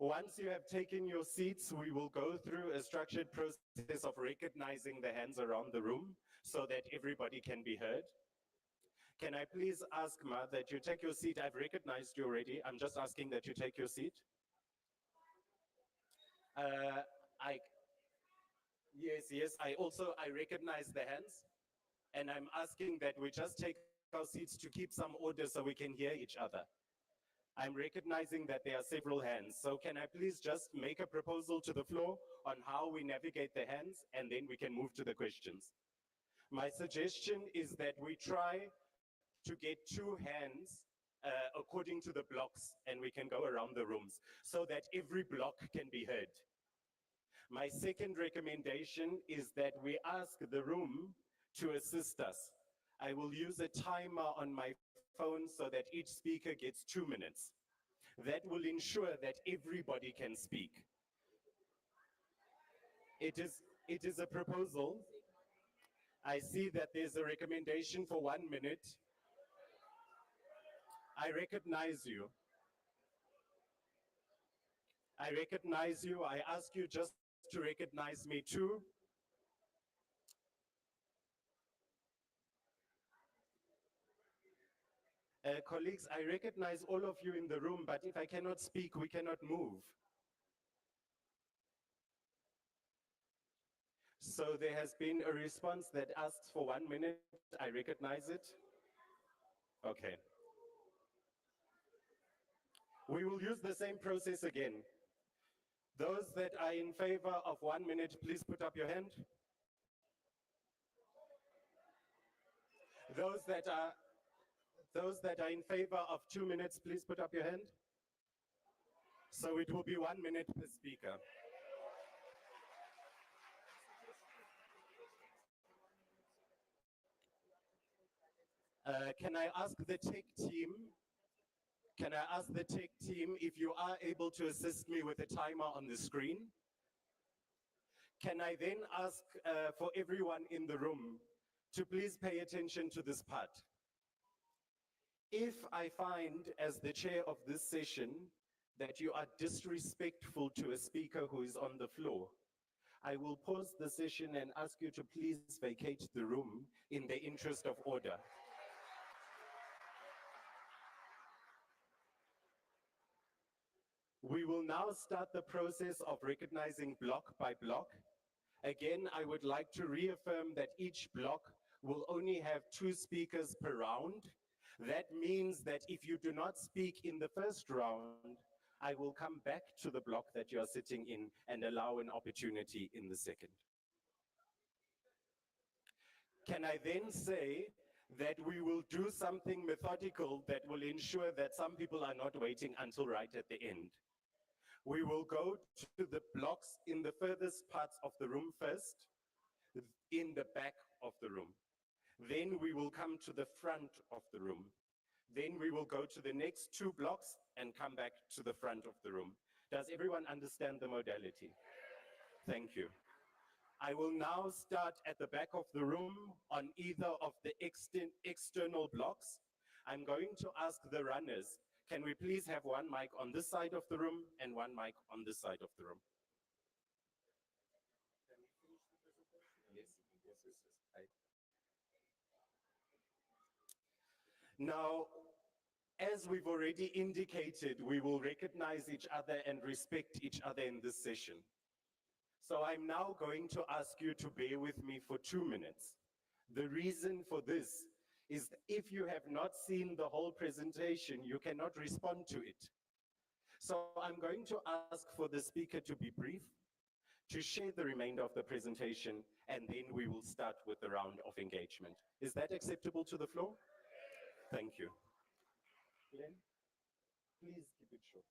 Speaker 7: Once you have taken your seats, we will go through a structured process of recognizing the hands around the room so that everybody can be heard. Can I please ask, Ma, that you take your seat? I've recognized you already. I'm just asking that you take your seat. Uh, I, yes, I recognize the hands, and I'm asking that we just take our seats to keep some order so we can hear each other. I'm recognizing that there are several hands. So can I please just make a proposal to the floor on how we navigate the hands, and then we can move to the questions. My suggestion is that we try to get two hands according to the blocks, and we can go around the rooms so that every block can be heard. My second recommendation is that we ask the room to assist us. I will use a timer on my phone so that each speaker gets 2 minutes. That will ensure that everybody can speak. It is a proposal. I see that there's a recommendation for 1 minute. I recognize you. I recognize you. I ask you just to recognize me too. Colleagues, I recognize all of you in the room, but if I cannot speak, we cannot move. So there has been a response that asks for 1 minute. I recognize it. Okay. We will use the same process again. Those that are in favor of 1 minute, please put up your hand. Those that are Those that are in favor of 2 minutes, please put up your hand. So it will be 1 minute per speaker. Can I ask the tech team? Can I ask the tech team if you are able to assist me with a timer on the screen? Can I then ask for everyone in the room to please pay attention to this part? If I find, as the chair of this session, that you are disrespectful to a speaker who is on the floor, I will pause the session and ask you to please vacate the room in the interest of order. We will now start the process of recognizing block by block. Again, I would like to reaffirm that each block will only have 2 speakers per round. That means that if you do not speak in the first round, I will come back to the block that you are sitting in and allow an opportunity in the second. Can I then say that we will do something methodical that will ensure that some people are not waiting until right at the end? We will go to the blocks in the furthest parts of the room first, in the back of the room. Then we will come to the front of the room. Then we will go to the next 2 blocks and come back to the front of the room. Does everyone understand the modality? Thank you. I will now start at the back of the room on either of the external blocks. I'm going to ask the runners, can we please have one mic on this side of the room and one mic on this side of the room? Yes, yes, yes, yes. Now, as we've already indicated, we will recognize each other and respect each other in this session. So I'm now going to ask you to bear with me for 2 minutes. The reason for this is if you have not seen the whole presentation, you cannot respond to it. So I'm going to ask for the speaker to be brief, to share the remainder of the presentation, and then we will start with the round of engagement. Is that acceptable to the floor? Thank you. Glenn, please keep it short.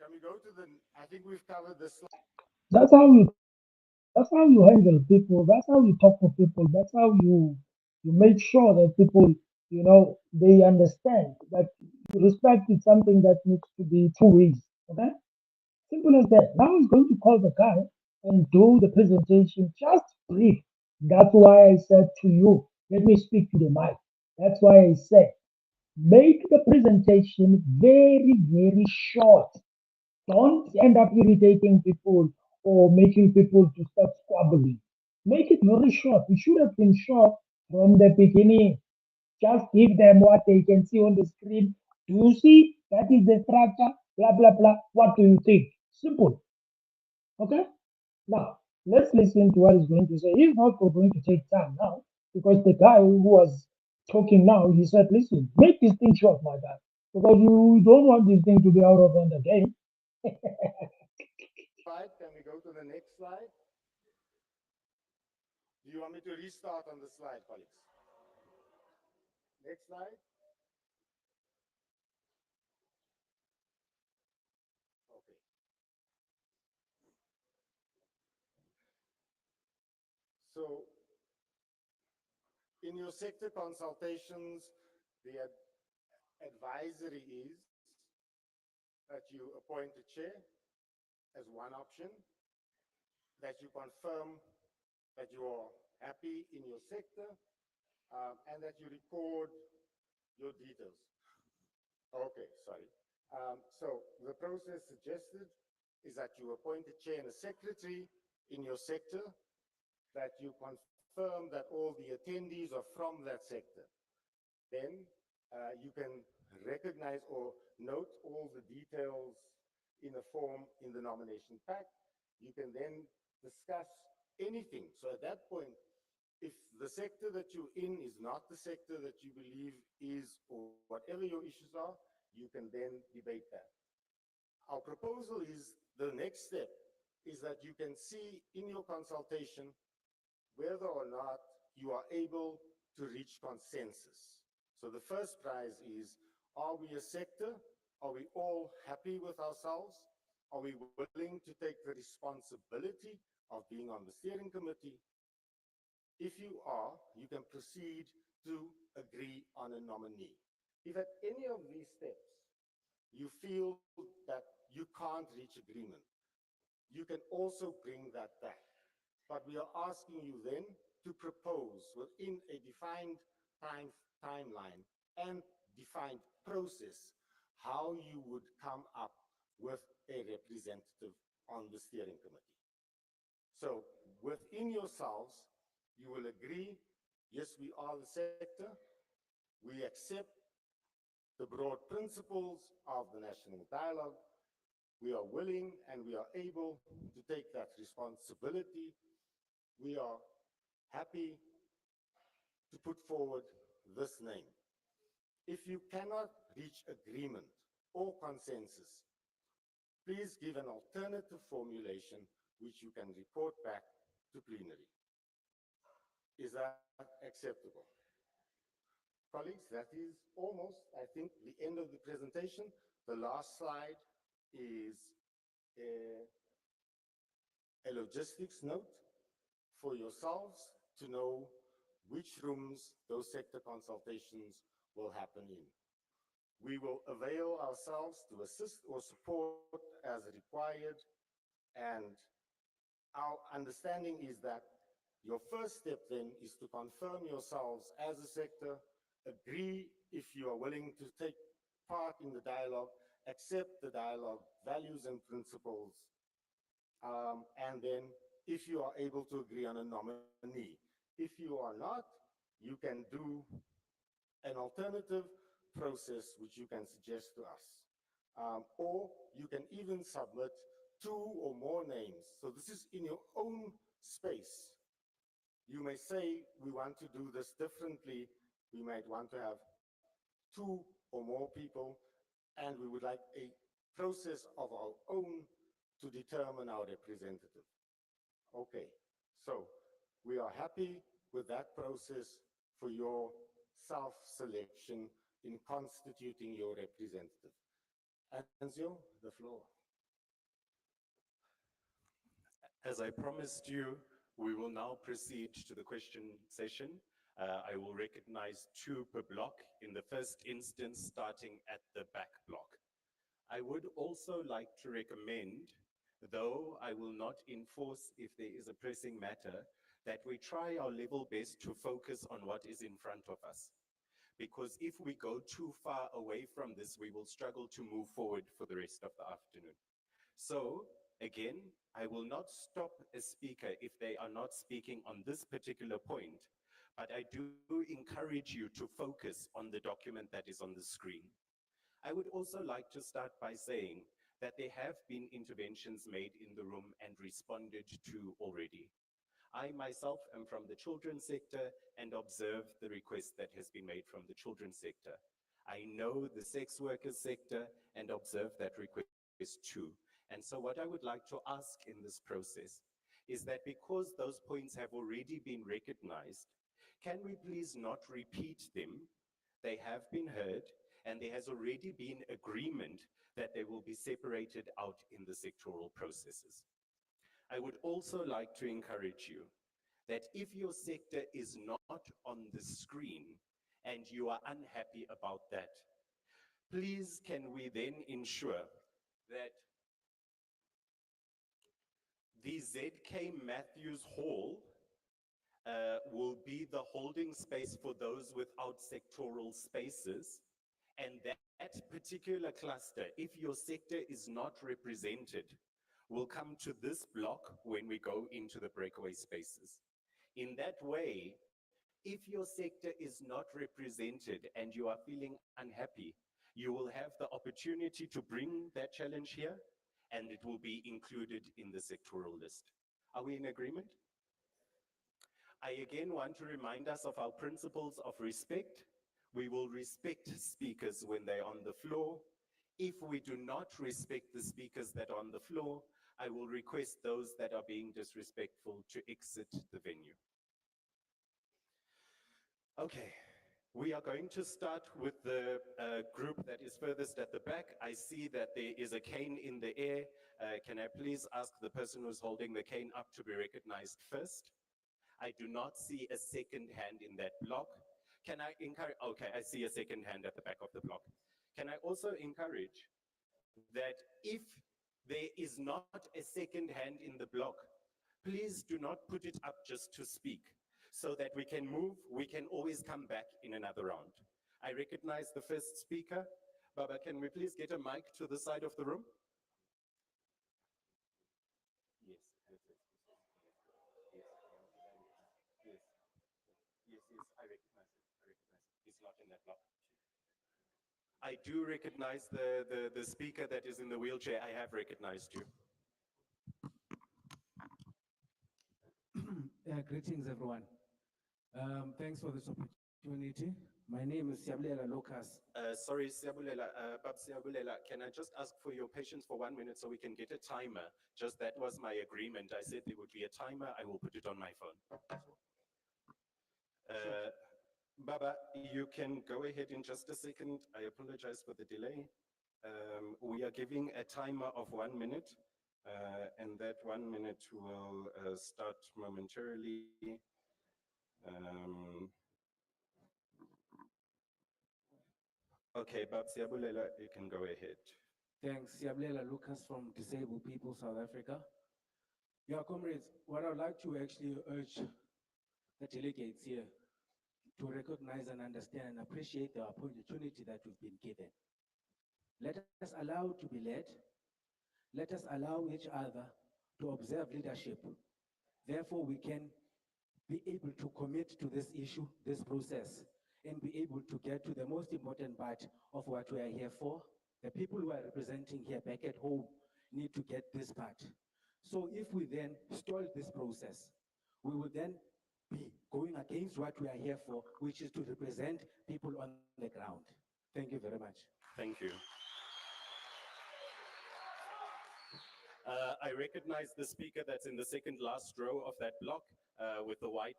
Speaker 2: Can we go to the, I think we've covered this slide.
Speaker 1: That's how you that's how you handle people. That's how you talk to people. That's how you make sure that people, they understand that respect is something that needs to be two ways. Okay, simple as that. Now he's going to call the guy and do the presentation just brief. That's why I said to you, let me speak to the mic. That's why I said make the presentation very very short. Don't end up irritating people or making people to start squabbling. Make it very short. It should have been short from the beginning. Just give them what they can see on the screen. Do you see? That is the structure. Blah blah blah. What do you think? Simple. Okay. Now let's listen to what he's going to say. He's not going to take time now because the guy who was talking now, he said, "Listen, make this thing short, my guy, because you don't want this thing to be out of hand again."
Speaker 2: Slide. Can we go to the next slide? Do you want me to restart on the slide, colleagues? Next slide. Okay. So in your sector consultations, the advisory is that you appoint a chair as one option, that you confirm that you are happy in your sector, and that you record your details. Okay, sorry. So the process suggested is that you appoint a chair and a secretary in your sector, that you confirm that all the attendees are from that sector. Then you can recognize or note all the details in a form in the nomination pack. You can then discuss anything. So at that point, if the sector that you're in is not the sector that you believe is, or whatever your issues are, you can then debate that. Our proposal is the next step is that you can see in your consultation whether or not you are able to reach consensus. So the first prize is, are we a sector? Are we all happy with ourselves? Are we willing to take the responsibility of being on the steering committee? If you are, you can proceed to agree on a nominee. If at any of these steps you feel that you can't reach agreement, you can also bring that back. But we are asking you then to propose within a defined timeline and defined process how you would come up with a representative on the steering committee. So within yourselves, you will agree, yes, we are the sector, we accept the broad principles of the national dialogue, we are willing and we are able to take that responsibility, we are happy to put forward this name. If you cannot reach agreement or consensus, please give an alternative formulation which you can report back to plenary. Is that acceptable? Colleagues, that is almost, I think, the end of the presentation. The last slide is a logistics note for yourselves to know which rooms those sector consultations will happen in. We will avail ourselves to assist or support as required, and our understanding is that your first step then is to confirm yourselves as a sector, agree if you are willing to take part in the dialogue, accept the dialogue, values and principles, and then if you are able to agree on a nominee. If you are not, you can do an alternative process which you can suggest to us. Or you can even submit 2 or more names. So this is in your own space. You may say, we want to do this differently. We might want to have 2 or more people, and we would like a process of our own to determine our representative. Okay, so we are happy with that process for your self-selection in constituting your representative. Anzio, the floor.
Speaker 7: As I promised you, we will now proceed to the question session. I will recognize 2 per block, in the first instance starting at the back block. I would also like to recommend, though I will not enforce if there is a pressing matter, that we try our level best to focus on what is in front of us. Because if we go too far away from this, we will struggle to move forward for the rest of the afternoon. So, again, I will not stop a speaker if they are not speaking on this particular point, but I do encourage you to focus on the document that is on the screen. I would also like to start by saying that there have been interventions made in the room and responded to already. I myself am from the children's sector and observe the request that has been made from the children's sector. I know the sex workers sector and observe that request too. And so what I would like to ask in this process is that because those points have already been recognized, can we please not repeat them? They have been heard, and there has already been agreement that they will be separated out in the sectoral processes. I would also like to encourage you that if your sector is not on the screen and you are unhappy about that, please can we then ensure that the ZK Matthews Hall will be the holding space for those without sectoral spaces, and that particular cluster, if your sector is not represented, will come to this block when we go into the breakaway spaces. In that way, if your sector is not represented and you are feeling unhappy, you will have the opportunity to bring that challenge here, and it will be included in the sectoral list. Are we in agreement? I again want to remind us of our principles of respect. We will respect speakers when they're on the floor. If we do not respect the speakers that are on the floor, I will request those that are being disrespectful to exit the venue. Okay, we are going to start with the group that is furthest at the back. I see that there is a cane in the air. Can I please ask the person who's holding the cane up to be recognized first? I do not see a second hand in that block. Can I encourage? Okay, I see a second hand at the back of the block. Can I also encourage that if there is not a second hand in the block, please do not put it up just to speak, so that we can move, we can always come back in another round. I recognize the first speaker. Baba, can we please get a mic to the side of the room? Yes, yes, yes, yes, yes, yes, yes, yes, I recognize it. I recognize it. It's not in that block. I do recognize the speaker that is in the wheelchair. I have recognized you.
Speaker 8: Greetings, everyone. Thanks for this opportunity. My name is Siabulela Lucas.
Speaker 7: Sorry, Siabulela, Bab Siabulela, can I just ask for your patience for 1 minute so we can get a timer? Just that was my agreement. I said there would be a timer. I will put it on my phone. Baba, you can go ahead in just a second. I apologize for the delay. We are giving a timer of 1 minute, and that 1 minute will start momentarily. Um, okay, Bab Siabulela, you can go ahead.
Speaker 8: Thanks, Siabulela Lucas from Disabled People South Africa. Yeah, comrades, what I'd like to actually urge the delegates here to recognize and understand and appreciate the opportunity that we've been given. Let us allow to be led. Let us allow each other to observe leadership. Therefore, we can be able to commit to this issue, this process, and be able to get to the most important part of what we are here for. The people who are representing here back at home need to get this part. So if we then stall this process, we will then be going against what we are here for, which is to represent people on the ground. Thank you very much.
Speaker 7: Thank you. I recognize the speaker that's in the second last row of that block with the white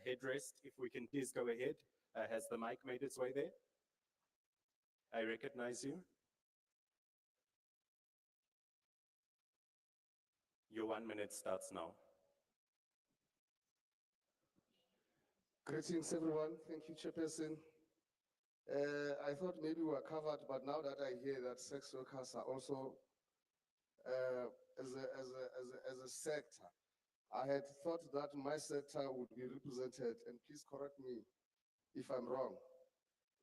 Speaker 7: headrest. If we can please go ahead. Has the mic made its way there? I recognize you. Your 1 minute starts now.
Speaker 9: Greetings, everyone. Thank you, Chairperson. I thought maybe we were covered, but now that I hear that sex workers are also as a sector, I had thought that my sector would be represented, and please correct me if I'm wrong,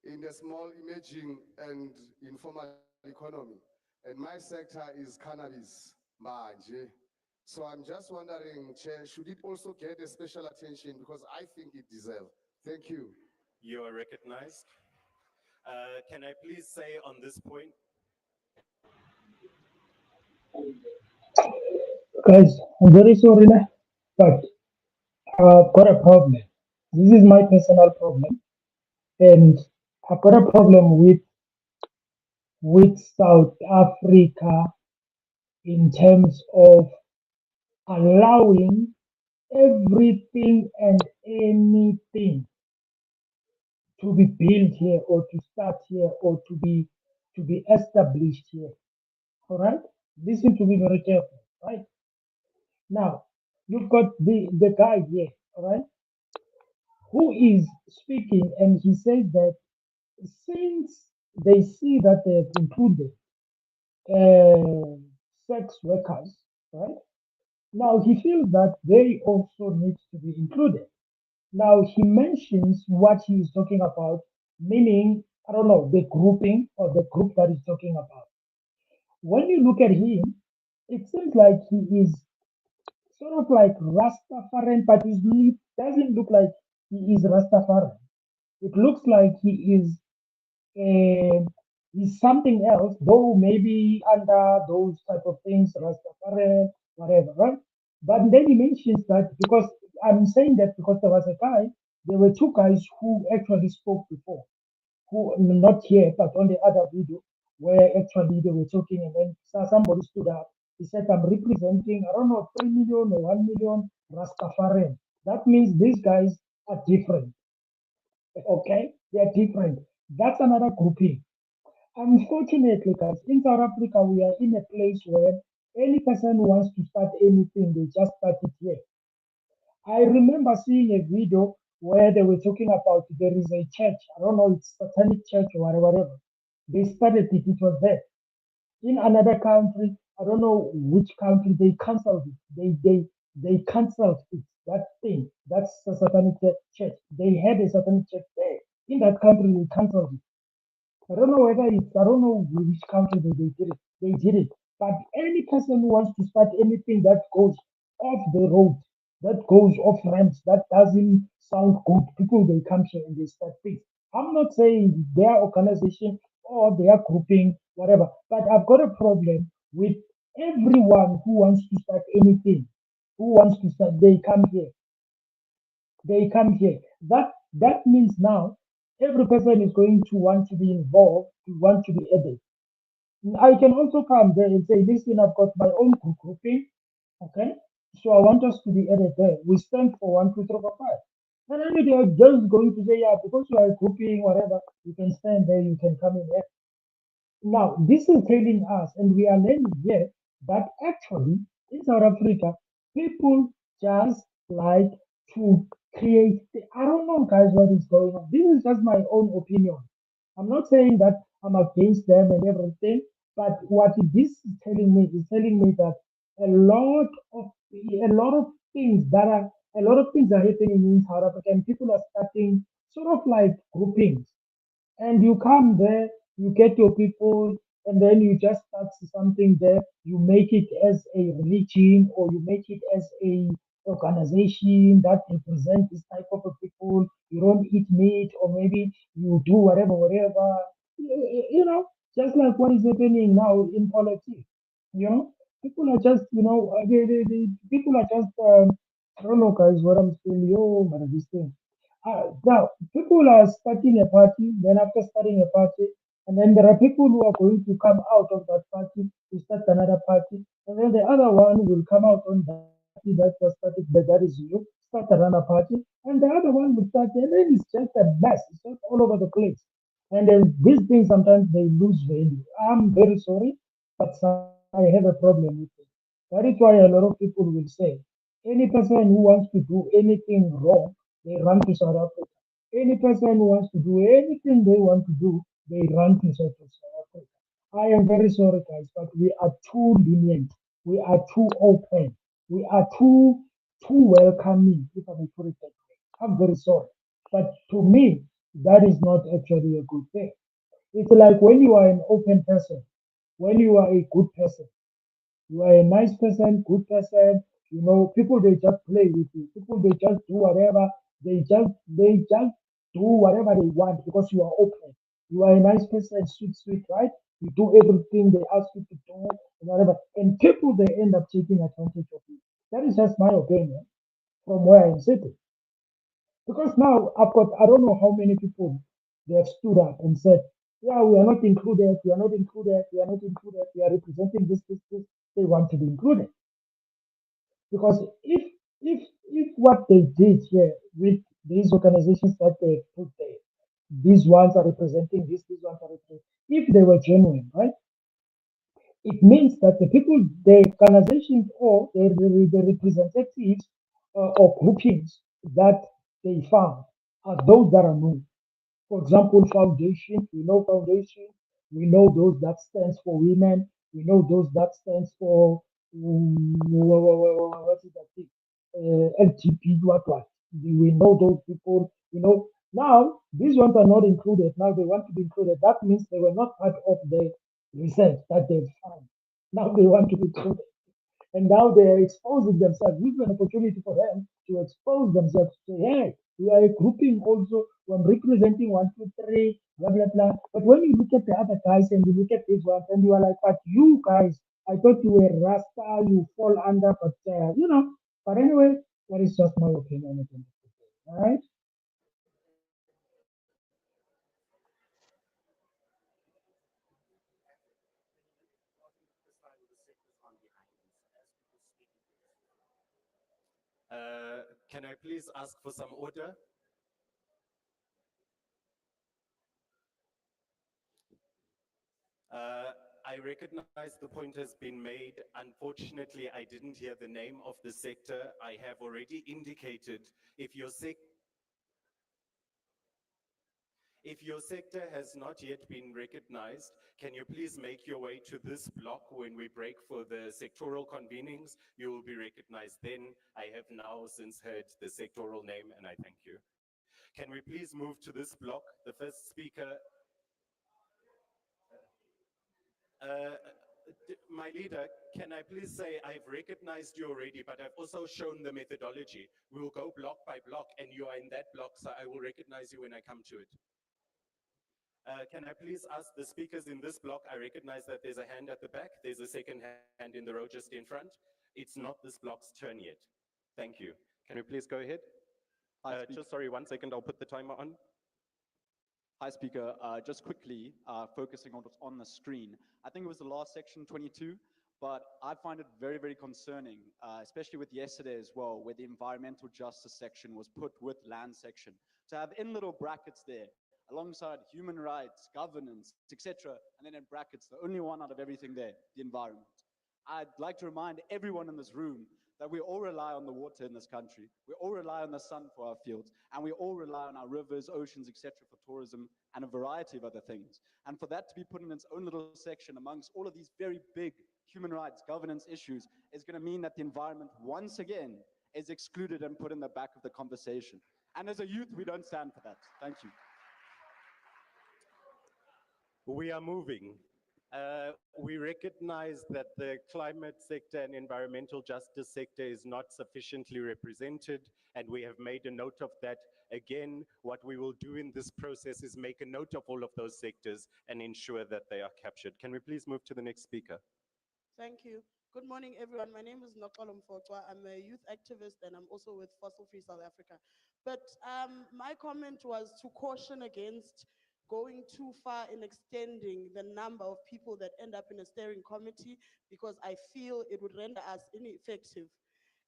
Speaker 9: in the small, emerging, and informal economy. And my sector is cannabis, manje. So I'm just wondering, Chair, should it also get a special attention because I think it deserves. Thank you.
Speaker 7: You are recognized. Can I please say on this point?
Speaker 1: Guys, I'm very sorry, but I've got a problem. This is my personal problem, and I've got a problem with South Africa in terms of allowing everything and anything to be built here or to start here or to be established here. All right? Listen to me very carefully. Right? Now, you've got the guy here, all right, who is speaking, and he said that since they see that they have included uh, sex workers, right? Now he feels that they also need to be included. Now he mentions what he is talking about, meaning, I don't know, the grouping or the group that he's talking about. When you look at him, it seems like he is sort of like Rastafarian, but he doesn't look like he is Rastafarian. It looks like uh, he's something else, though maybe under those type of things, Rastafarian, whatever, right? But then he mentions that because I'm saying that because there were two guys who actually spoke before, who not here, but on the other video, where actually they were talking, and then somebody stood up. He said, I'm representing, I don't know, 3 million or 1 million Rastafarian. That means these guys are different. Okay, they are different. That's another grouping. Unfortunately, guys, in South Africa, we are in a place where any person who wants to start anything, they just start it here. I remember seeing a video where they were talking about there is a church. I don't know, it's satanic church or whatever. They started it. It was there. In another country, I don't know which country, they cancelled it. They cancelled it. That thing. That's a satanic church. They had a satanic church there. In that country, they cancelled it. I don't know whether it's, I don't know which country they did it. They did it. But any person who wants to start anything that goes off the road, that goes off ramps, that doesn't sound good, people they come here and they start things. I'm not saying their organization or their grouping, whatever, but I've got a problem with everyone who wants to start anything, who wants to start, they come here. They come here. That means now every person is going to want to be involved, to want to be added. I can also come there and say, listen, I've got my own grouping, okay? So I want us to be added there. We stand for 1, 2, 3, 4, 5. And then they are just going to say, yeah, because you are grouping, whatever, you can stand there, you can come in there. Now, this is telling us, and we are learning here, that actually in South Africa, people just like to create. I don't know, guys, what is going on. This is just my own opinion. I'm not saying that I'm against them and everything, but what this is telling me that a lot of a lot of things that are a lot of things are happening in South Africa, and people are starting sort of like groupings, and you come there, you get your people, and then you just start something there. You make it as a religion, or you make it as a organization that represents this type of a people. You don't eat meat, or maybe you do whatever. You know, just like what is happening now in politics. You know, people are just, people are just, I don't know, guys, what I'm saying. Yo, but this thing. Now, people are starting a party, then after starting a party, and then there are people who are going to come out of that party to start another party, and then the other one will come out on that party that was started, that is you, start another party, and the other one will start, and then it's just a mess. It's just all over the place. And then these things sometimes they lose value. I'm very sorry, but sometimes I have a problem with it. That is why a lot of people will say any person who wants to do anything wrong, they run to South Africa. Any person who wants to do anything they want to do, they run to South Africa. I am very sorry, guys, but we are too lenient. We are too open. We are too welcoming, if I may put it that way. I'm very sorry. But to me, that is not actually a good thing. It's like when you are an open person, when you are a good person, you are a nice person, good person. You know, people they just play with you. People they just do whatever. They just do whatever they want because you are open. You are a nice person, sweet, right? You do everything they ask you to do and whatever. And people they end up taking advantage of you. That is just my opinion from where I'm sitting. Because now I've got, I don't know how many people they have stood up and said, yeah, we are not included, we are not included, we are not included, we are representing this. They want to be included. Because if what they did here with these organizations that they put there, these ones are representing this, these ones are representing, if they were genuine, right? It means that the people, the organizations or the representatives or groupings that they found are those that are known. For example, foundation, we know foundation, we know those that stands for women, we know those that stands for what is that thing? LGP, what? We know those people, you know. Now, these ones are not included. Now they want to be included. That means they were not part of the research that they found. Now they want to be included. And now they're exposing themselves. This is an opportunity for them to expose themselves to say, hey, we are a grouping also, we're representing 1, 2, 3, blah, blah, blah. But when you look at the other guys and you look at these ones and you are like, but you guys, I thought you were Rasta, you fall under, but you know. But anyway, that is just my opinion. All right.
Speaker 7: Can I please ask for some order? I recognize the point has been made. Unfortunately, I didn't hear the name of the sector. I have already indicated if your sector has not yet been recognized, can you please make your way to this block when we break for the sectoral convenings? You will be recognized then. I have now since heard the sectoral name and I thank you. Can we please move to this block? The first speaker. My leader, can I please say I've recognized you already, but I've also shown the methodology. We will go block by block and you are in that block, so I will recognize you when I come to it. Can I please ask the speakers in this block, I recognize that there's a hand at the back, there's a second hand in the row just in front. It's not this block's turn yet. Thank you. Can we please go ahead? Just sorry, 1 second, I'll put the timer on.
Speaker 10: Hi, Speaker. Just quickly, focusing on what's on the screen. I think it was the last section 22, but I find it very, very concerning, especially with yesterday as well, where the environmental justice section was put with land section. To have in little brackets there, alongside human rights, governance, etc., and then in brackets, the only one out of everything there, the environment. I'd like to remind everyone in this room that we all rely on the water in this country. We all rely on the sun for our fields, and we all rely on our rivers, oceans, etc. for tourism and a variety of other things. And for that to be put in its own little section amongst all of these very big human rights governance issues is going to mean that the environment once again is excluded and put in the back of the conversation. And as a youth, we don't stand for that. Thank you.
Speaker 7: We are moving. We recognize that the climate sector and environmental justice sector is not sufficiently represented, and we have made a note of that. Again, what we will do in this process is make a note of all of those sectors and ensure that they are captured. Can we please move to the next speaker?
Speaker 11: Thank you. Good morning, everyone. My name is Nokolo Mfotwa. I'm a youth activist and I'm also with Fossil Free South Africa. But my comment was to caution against going too far in extending the number of people that end up in a steering committee, because I feel it would render us ineffective.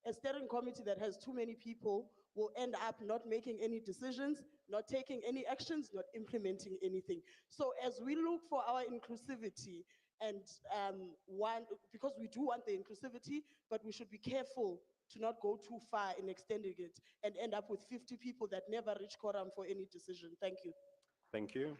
Speaker 11: A steering committee that has too many people will end up not making any decisions, not taking any actions, not implementing anything. So as we look for our inclusivity, and because we do want the inclusivity, but we should be careful to not go too far in extending it and end up with 50 people that never reach quorum for any decision. Thank you.
Speaker 7: Thank you.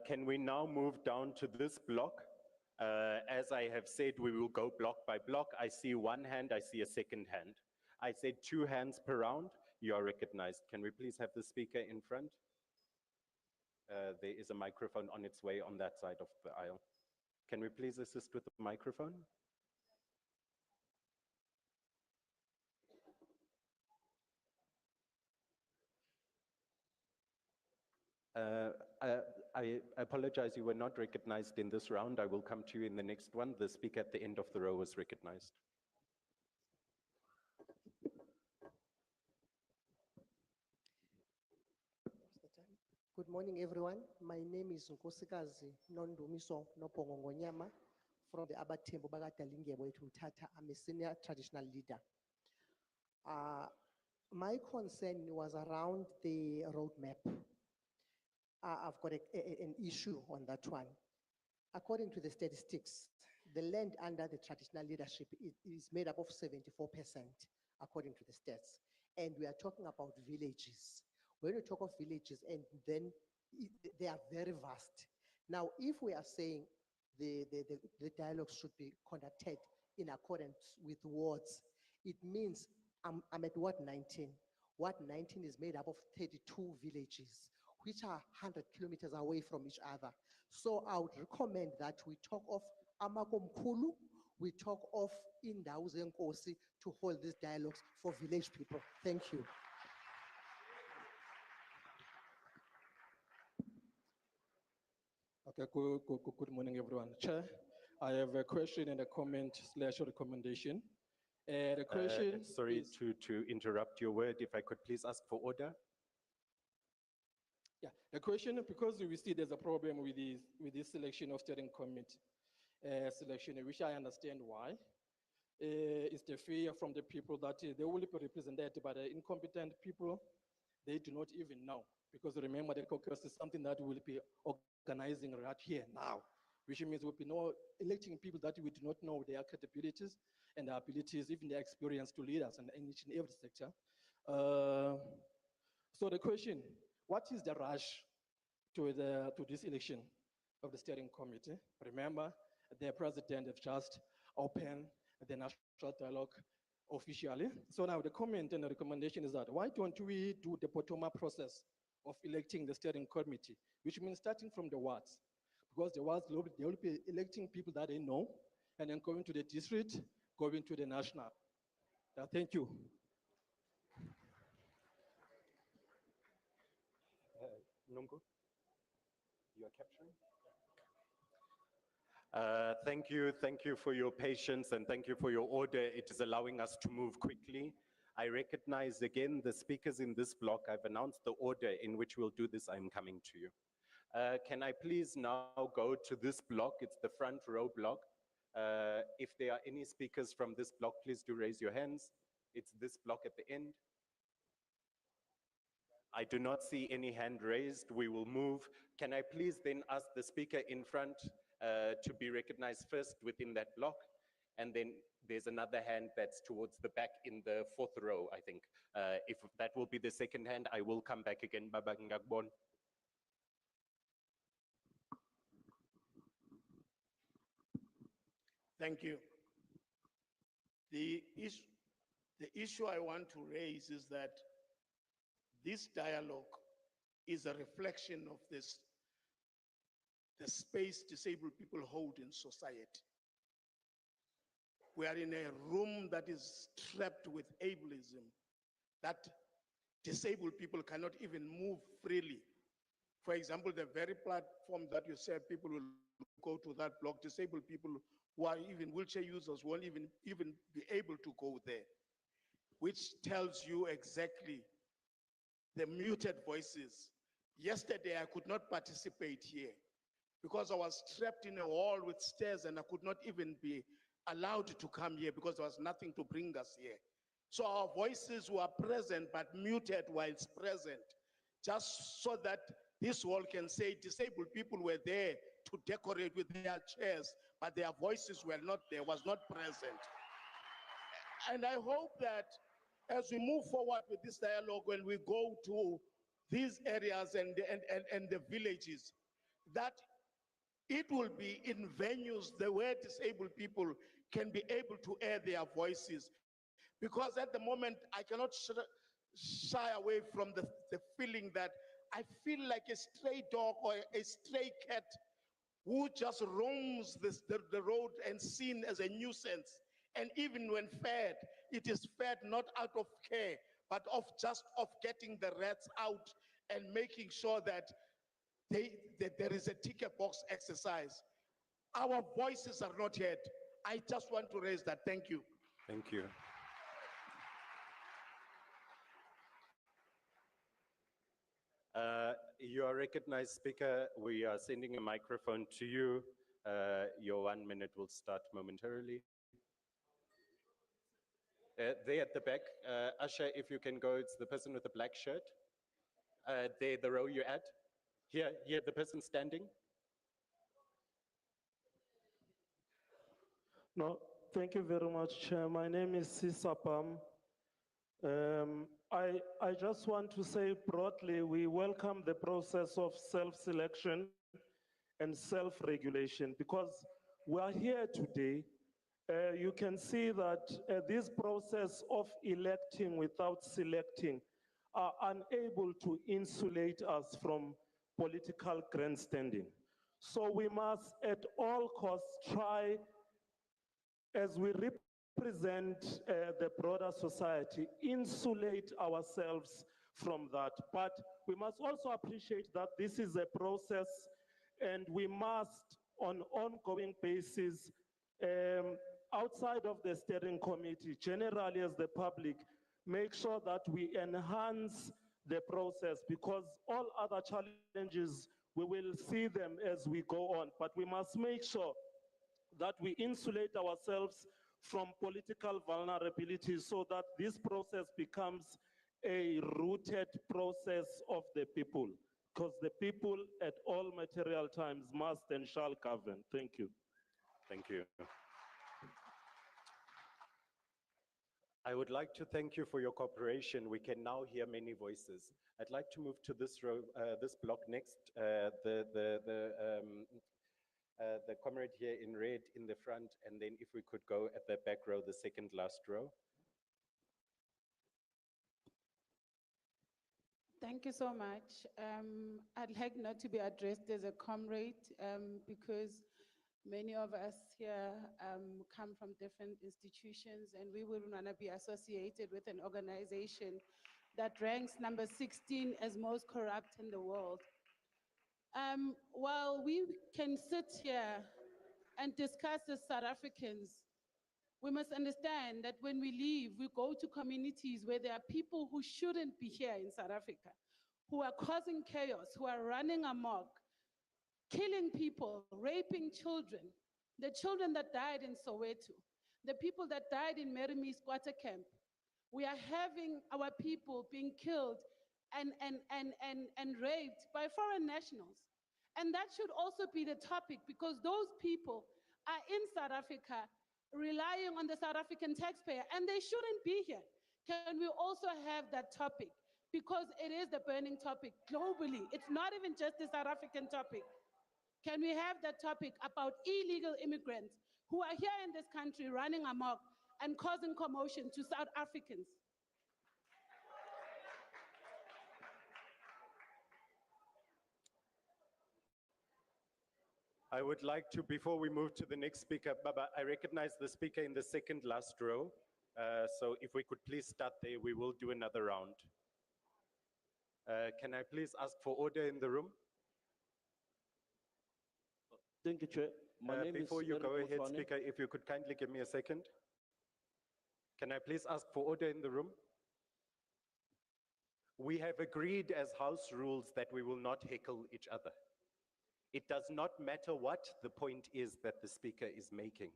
Speaker 7: Can we now move down to this block? As I have said, we will go block by block. I see one hand, I see a second hand. I said 2 hands per round. You are recognized. Can we please have the speaker in front? There is a microphone on its way on that side of the aisle. Can we please assist with the microphone? I apologize, you were not recognized in this round. I will come to you in the next one. The speaker at the end of the row was recognized.
Speaker 12: Good morning, everyone. My name is Nkosikazi Nondumiso Nopongongonyama from the Abatembo Bagatalingebwe Tumtata. I'm a senior traditional leader. My concern was around the roadmap. I've got an issue on that one. According to the statistics, the land under the traditional leadership is made up of 74%, according to the stats. And we are talking about villages. When we talk of villages, and then they are very vast. Now, if we are saying the dialogue should be conducted in accordance with wards, it means I'm at Ward 19. Ward 19 is made up of 32 villages, which are 100 kilometers away from each other. So I would recommend that we talk of Amakomkulu, we talk of Indawo Zenkosi to hold these dialogues for village people. Thank you.
Speaker 13: Okay, good morning, everyone. Chair, I have a question and a comment / recommendation. The question
Speaker 7: sorry to interrupt your word. If I could please ask for order.
Speaker 13: Yeah, the question, because we see there's a problem with this selection of steering committee selection, which I understand why. is the fear from the people that they will be represented by the incompetent people. They do not even know. Because remember, the caucus is something that we'll be organizing right here now, which means we'll be electing people that we do not know their capabilities and their abilities, even their experience to lead us in each and every sector. So the question, what is the rush to this election of the steering committee? Remember, the president has just opened the national dialogue officially. So now the comment and the recommendation is that why don't we do the bottom-up process of electing the steering committee, which means starting from the wards, because the wards, they will be electing people that they know, and then going to the district, going to the national. Thank you.
Speaker 7: Nungu, you are capturing? Thank you for your patience and thank you for your order. It is allowing us to move quickly. I recognize again the speakers in this block. I've announced the order in which we'll do this. I'm coming to you. Can I please now go to this block? It's the front row block. If there are any speakers from this block, please do raise your hands. It's this block at the end. I do not see any hand raised. We will move. Can I please then ask the speaker in front to be recognized first within that block? And then there's another hand that's towards the back in the fourth row, I think. If that will be the second hand, I will come back again. Baba Ngagbon.
Speaker 14: Thank you. The issue I want to raise is that this dialogue is a reflection of the space disabled people hold in society. We are in a room that is trapped with ableism, that disabled people cannot even move freely. For example, the very platform that you said people will go to that block, disabled people who are even wheelchair users won't even be able to go there, which tells you exactly the muted voices. Yesterday, I could not participate here because I was trapped in a hall with stairs and I could not even be allowed to come here because there was nothing to bring us here. So our voices were present but muted whilst present, just so that this hall can say disabled people were there to decorate with their chairs, but their voices were not there, was not present. And I hope that as we move forward with this dialogue, when we go to these areas and the villages, that it will be in venues where disabled people can be able to air their voices. Because at the moment, I cannot shy away from the feeling that I feel like a stray dog or a stray cat who just roams the road and seen as a nuisance. And even when fed, it is fed not out of care, but of getting the rats out and making sure that there is a ticker box exercise. Our voices are not heard. I just want to raise that. Thank you.
Speaker 7: Thank you. You are recognized, speaker. We are sending a microphone to you. Your 1 minute will start momentarily. There at the back, Asha, if you can go, it's the person with the black shirt. There, the row you're at. Here, the person standing.
Speaker 15: No, thank you very much, Chair. My name is Sisapam. I just want to say broadly, we welcome the process of self-selection and self-regulation because we are here today. You can see that this process of electing without selecting are unable to insulate us from political grandstanding. So we must at all costs try, as we represent the broader society, insulate ourselves from that. But we must also appreciate that this is a process and we must, on ongoing basis, outside of the steering committee, generally as the public, make sure that we enhance the process because all other challenges, we will see them as we go on. But we must make sure that we insulate ourselves from political vulnerability so that this process becomes a rooted process of the people, because the people at all material times must and shall govern. Thank you.
Speaker 7: Thank you. I would like to thank you for your cooperation. We can now hear many voices. I'd like to move to this row, this block next. The comrade here in red in the front, and then if we could go at the back row, the second last row.
Speaker 11: Thank you so much. I'd like not to be addressed as a comrade because many of us here come from different institutions, and we wouldn't want to be associated with an organization that ranks number 16 as most corrupt in the world. While we can sit here and discuss as South Africans, we must understand that when we leave, we go to communities where there are people who shouldn't be here in South Africa, who are causing chaos, who are running amok, killing people, raping children, the children that died in Soweto, the people that died in Merimi squatter camp. We are having our people being killed and raped by foreign nationals. And that should also be the topic, because those people are in South Africa relying on the South African taxpayer, and they shouldn't be here. Can we also have that topic? Because it is the burning topic globally. It's not even just a South African topic. Can we have that topic about illegal immigrants who are here in this country running amok and causing commotion to South Africans?
Speaker 7: I would like to, before we move to the next speaker, Baba, I recognize the speaker in the second last row. So if we could please start there, we will do another round. Can I please ask for order in the room?
Speaker 16: Thank you, Chair.
Speaker 7: Before you go ahead, Speaker, if you could kindly give me a second. Can I please ask for order in the room? We have agreed as House rules that we will not heckle each other. It does not matter what the point is that the speaker is making.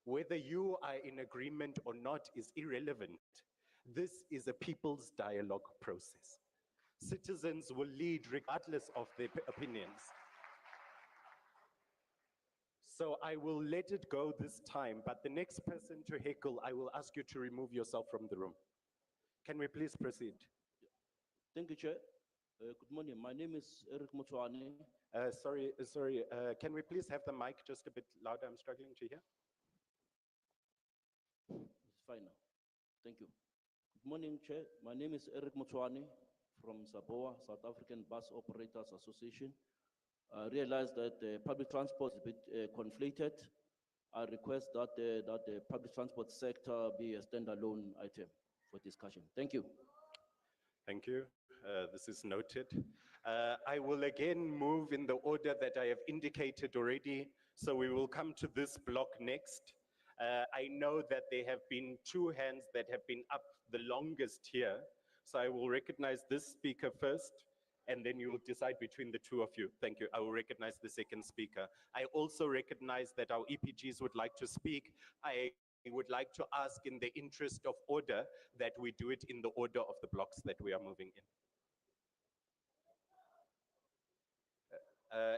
Speaker 7: Whether you are in agreement or not is irrelevant. This is a people's dialogue process. Citizens will lead regardless of their opinions. So I will let it go this time, but the next person to heckle, I will ask you to remove yourself from the room. Can we please proceed?
Speaker 16: Thank you, Chair. Good morning. My name is Eric Motswane.
Speaker 7: Sorry. Can we please have the mic just a bit louder? I'm struggling to hear.
Speaker 16: It's fine now. Thank you. Good morning, Chair. My name is Eric Motswane from SABOA, South African Bus Operators Association. I realize that public transport is a bit conflated. I request that the public transport sector be a standalone item for discussion. Thank you.
Speaker 7: Thank you. This is noted. I will again move in the order that I have indicated already. So we will come to this block next. I know that there have been two hands that have been up the longest here. So I will recognize this speaker first, and then you will decide between the two of you. Thank you. I will recognize the second speaker. I also recognize that our EPGs would like to speak. I would like to ask, in the interest of order, that we do it in the order of the blocks that we are moving in.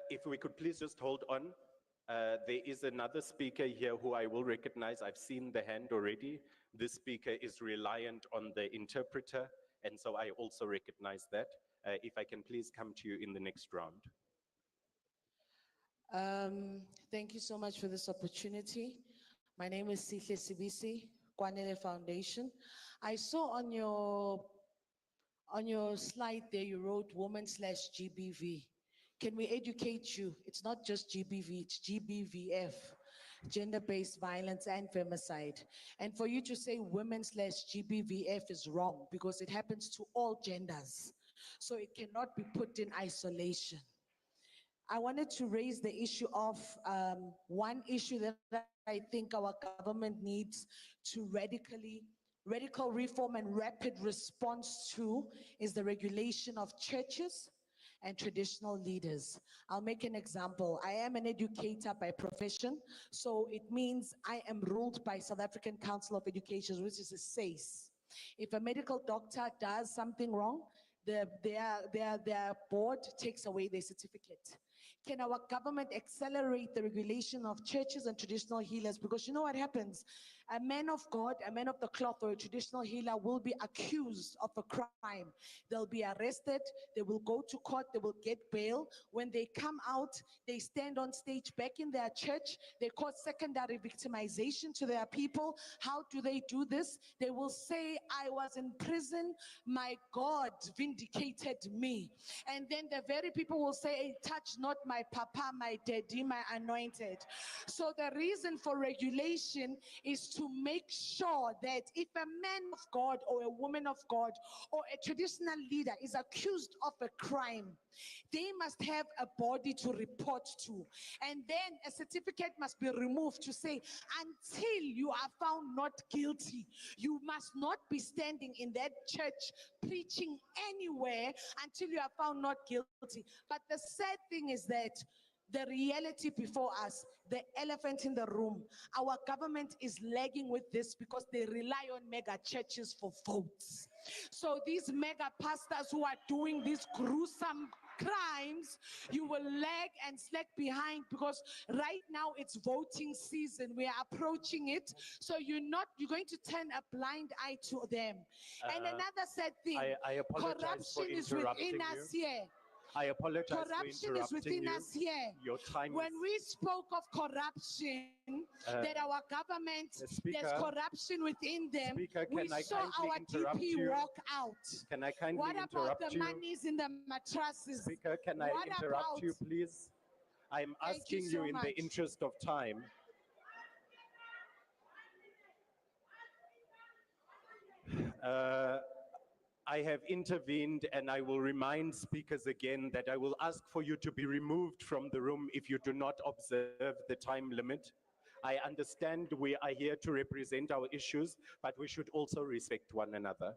Speaker 7: If we could please just hold on. There is another speaker here who I will recognize. I've seen the hand already. This speaker is reliant on the interpreter, and so I also recognize that. If I can please come to you in the next round.
Speaker 17: Thank you so much for this opportunity. My name is Sihle Sibisi, Kwanele Foundation. I saw on your slide there you wrote woman/GBV. Can we educate you? It's not just GBV, it's GBVF, gender-based violence and femicide. And for you to say women/GBVF is wrong because it happens to all genders. So it cannot be put in isolation. I wanted to raise the issue of one issue that I think our government needs to radical reform and rapid response to is the regulation of churches and traditional leaders. I'll make an example. I am an educator by profession, so it means I am ruled by South African Council of Education, which is a SACE. If a medical doctor does something wrong, their board takes away their certificate. Can our government accelerate the regulation of churches and traditional healers? Because you know what happens? A man of God, a man of the cloth, or a traditional healer will be accused of a crime. They'll be arrested, they will go to court, they will get bail. When they come out, they stand on stage back in their church, they cause secondary victimization to their people. How do they do this? They will say, I was in prison, my God vindicated me. And then the very people will say, hey, touch not my papa, my daddy, my anointed. So the reason for regulation is to make sure that if a man of God or a woman of God or a traditional leader is accused of a crime, they must have a body to report to. And then a certificate must be removed to say, until you are found not guilty, you must not be standing in that church preaching anywhere until you are found not guilty. But the sad thing is that the reality before us, the elephant in the room, our government is lagging with this because they rely on mega churches for votes. So these mega pastors who are doing these gruesome crimes, you will lag and slack behind because right now it's voting season. We are approaching it. So you're going to turn a blind eye to them. And another sad thing,
Speaker 7: I apologize for
Speaker 17: corruption is
Speaker 7: interrupting
Speaker 17: within us
Speaker 7: you.
Speaker 17: here.
Speaker 7: I apologize
Speaker 17: Corruption
Speaker 7: for
Speaker 17: is
Speaker 7: interrupting
Speaker 17: within
Speaker 7: you.
Speaker 17: us here.
Speaker 7: Your time
Speaker 17: When
Speaker 7: is...
Speaker 17: we spoke of corruption, that our government,
Speaker 7: Speaker,
Speaker 17: there's corruption within them,
Speaker 7: Speaker,
Speaker 17: we
Speaker 7: can I
Speaker 17: saw
Speaker 7: kindly
Speaker 17: our
Speaker 7: interrupt
Speaker 17: DP
Speaker 7: you?
Speaker 17: walk out.
Speaker 7: Can I kindly
Speaker 17: What about the
Speaker 7: interrupt you?
Speaker 17: monies in the mattresses?
Speaker 7: Speaker, can I
Speaker 17: What
Speaker 7: interrupt
Speaker 17: about-
Speaker 7: you, please? I'm
Speaker 17: Thank you
Speaker 7: asking
Speaker 17: so
Speaker 7: you in
Speaker 17: much.
Speaker 7: the interest of time. I have intervened, and I will remind speakers again that I will ask for you to be removed from the room if you do not observe the time limit. I understand we are here to represent our issues, but we should also respect one another.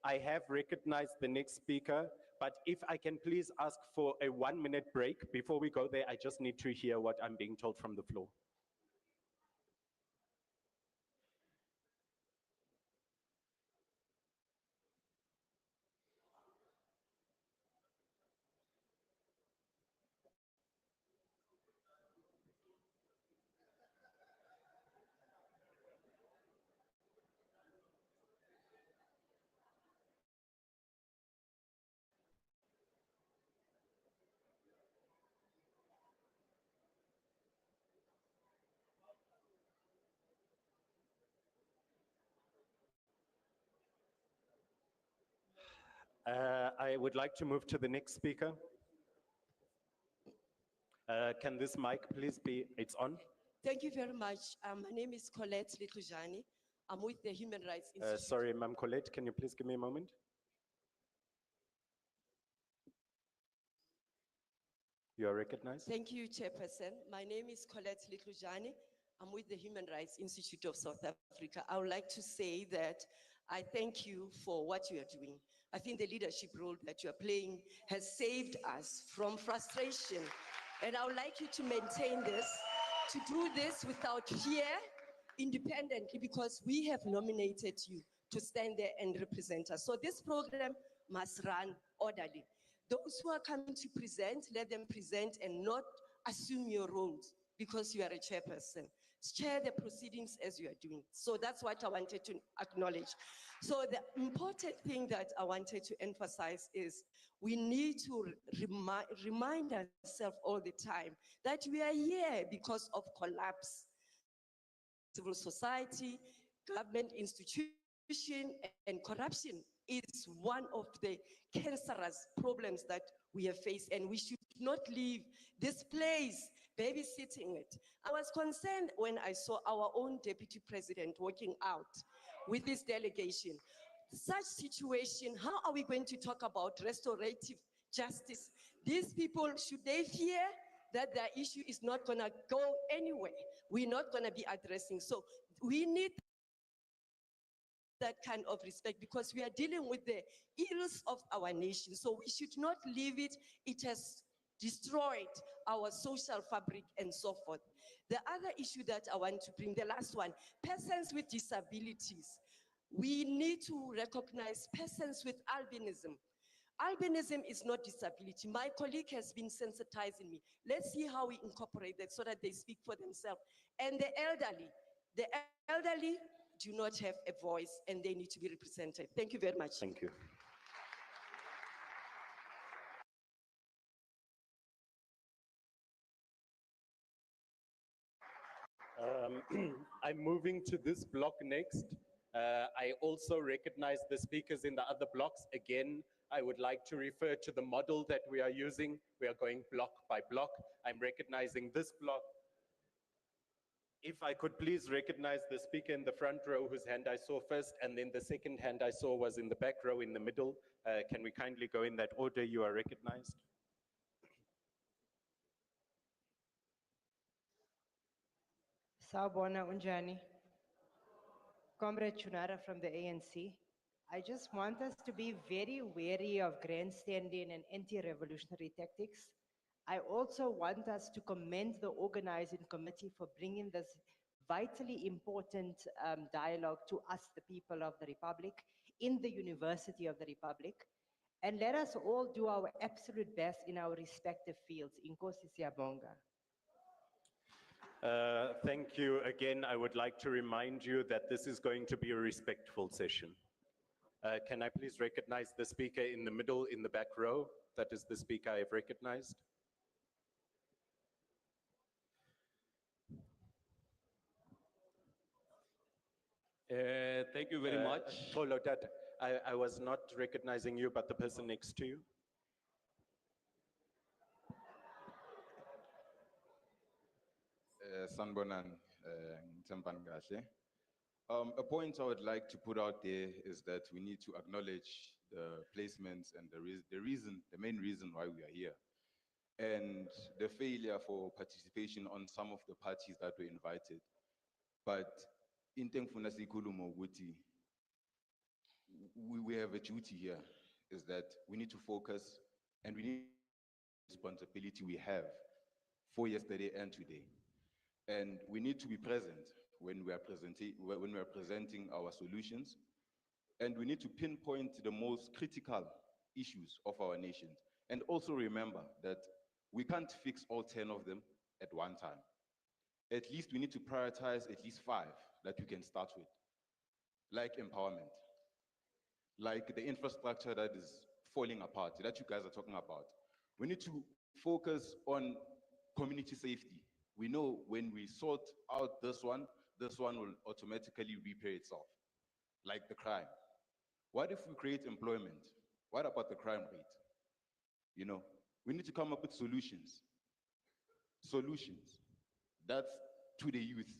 Speaker 7: I have recognized the next speaker, but if I can please ask for a 1-minute break. Before we go there, I just need to hear what I'm being told from the floor. I would like to move to the next speaker. Can this mic please be, it's on?
Speaker 18: Thank you very much. My name is Colette Litlujani. I'm with the Human Rights Institute.
Speaker 7: Sorry, Ma'am Colette, can you please give me a moment? You are recognized.
Speaker 18: Thank you, Chairperson. My name is Colette Litlujani. I'm with the Human Rights Institute of South Africa. I would like to say that I thank you for what you are doing. I think the leadership role that you are playing has saved us from frustration. And I would like you to maintain this, to do this without fear, independently, because we have nominated you to stand there and represent us. So this program must run orderly. Those who are coming to present, let them present and not assume your roles because you are a chairperson. Chair the proceedings as you are doing. So that's what I wanted to acknowledge. So the important thing that I wanted to emphasize is we need to remind ourselves all the time that we are here because of collapse. Civil society, government institution, and corruption is one of the cancerous problems that we have faced, and we should not leave this place babysitting it. I was concerned when I saw our own deputy president walking out with this delegation. Such situation, how are we going to talk about restorative justice? These people, should they fear that their issue is not gonna go anywhere? We're not gonna be addressing. So we need that kind of respect because we are dealing with the ills of our nation. So we should not leave it. It has destroyed our social fabric and so forth. The other issue that I want to bring, the last one, persons with disabilities. We need to recognize persons with albinism. Albinism is not disability. My colleague has been sensitizing me. Let's see how we incorporate that so that they speak for themselves. And the elderly do not have a voice and they need to be represented. Thank you very much.
Speaker 7: Thank you. I'm moving to this block next. I also recognize the speakers in the other blocks. Again, I would like to refer to the model that we are using. We are going block by block. I'm recognizing this block. If I could please recognize the speaker in the front row whose hand I saw first, and then the second hand I saw was in the back row in the middle. Can we kindly go in that order you are recognized?
Speaker 19: Sawubona Unjani. Comrade Chunara from the ANC. I just want us to be very wary of grandstanding and anti-revolutionary tactics. I also want us to commend the organizing committee for bringing this vitally important dialogue to us, the people of the Republic, in the University of the Republic. And let us all do our absolute best in our respective fields. Inkosi siyabonga.
Speaker 7: Thank you again. I would like to remind you that this is going to be a respectful session. Can I please recognize the speaker in the middle, in the back row? That is the speaker I have recognized.
Speaker 20: Thank you very much.
Speaker 7: Follow that. I was not recognizing you, but the person next to you.
Speaker 21: Sanbonan, Ntempan Kahle. A point I would like to put out there is that we need to acknowledge the placements and the main reason why we are here, and the failure for participation on some of the parties that were invited. But in Tengfuna Sikulumo Guti, we have a duty here, is that we need to focus and we need responsibility we have for yesterday and today. And we need to be present when we are presenting our solutions. And we need to pinpoint the most critical issues of our nation. And also remember that we can't fix all 10 of them at one time. At least we need to prioritize at least 5 that we can start with, like empowerment, like the infrastructure that is falling apart, that you guys are talking about. We need to focus on community safety. We know when we sort out this one will automatically repay itself, like the crime. What if we create employment? What about the crime rate? You know, we need to come up with solutions. Solutions. That's to the youth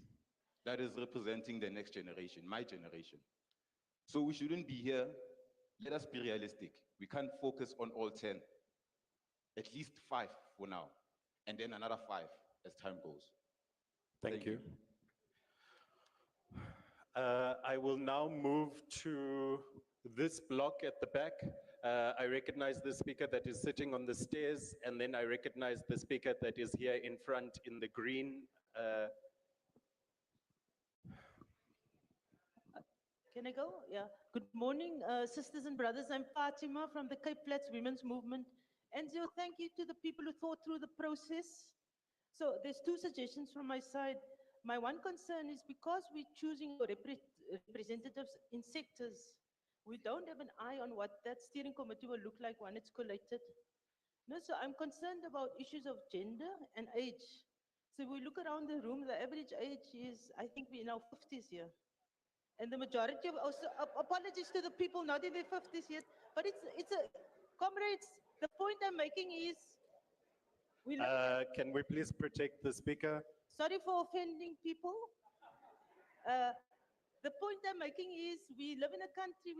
Speaker 21: that is representing the next generation, my generation. So we shouldn't be here. Let us be realistic. We can't focus on all 10. At least 5 for now, and then another 5 as time goes.
Speaker 7: Thank you. I will now move to this block at the back. I recognize the speaker that is sitting on the stairs, and then I recognize the speaker that is here in front in the green.
Speaker 22: Can I go? Yeah. Good morning, sisters and brothers. I'm Fatima from the Cape Flats Women's Movement. And so thank you to the people who thought through the process. So there's 2 suggestions from my side. My one concern is because we're choosing representatives in sectors, we don't have an eye on what that steering committee will look like when it's collated. No, so I'm concerned about issues of gender and age. So if we look around the room, the average age is, I think we're in our 50s here. And the majority of, also, apologies to the people not in their 50s yet, but it's a, comrades, the point I'm making is,
Speaker 7: can we please protect the speaker?
Speaker 22: sorry for offending people. The point I'm making is we live in a country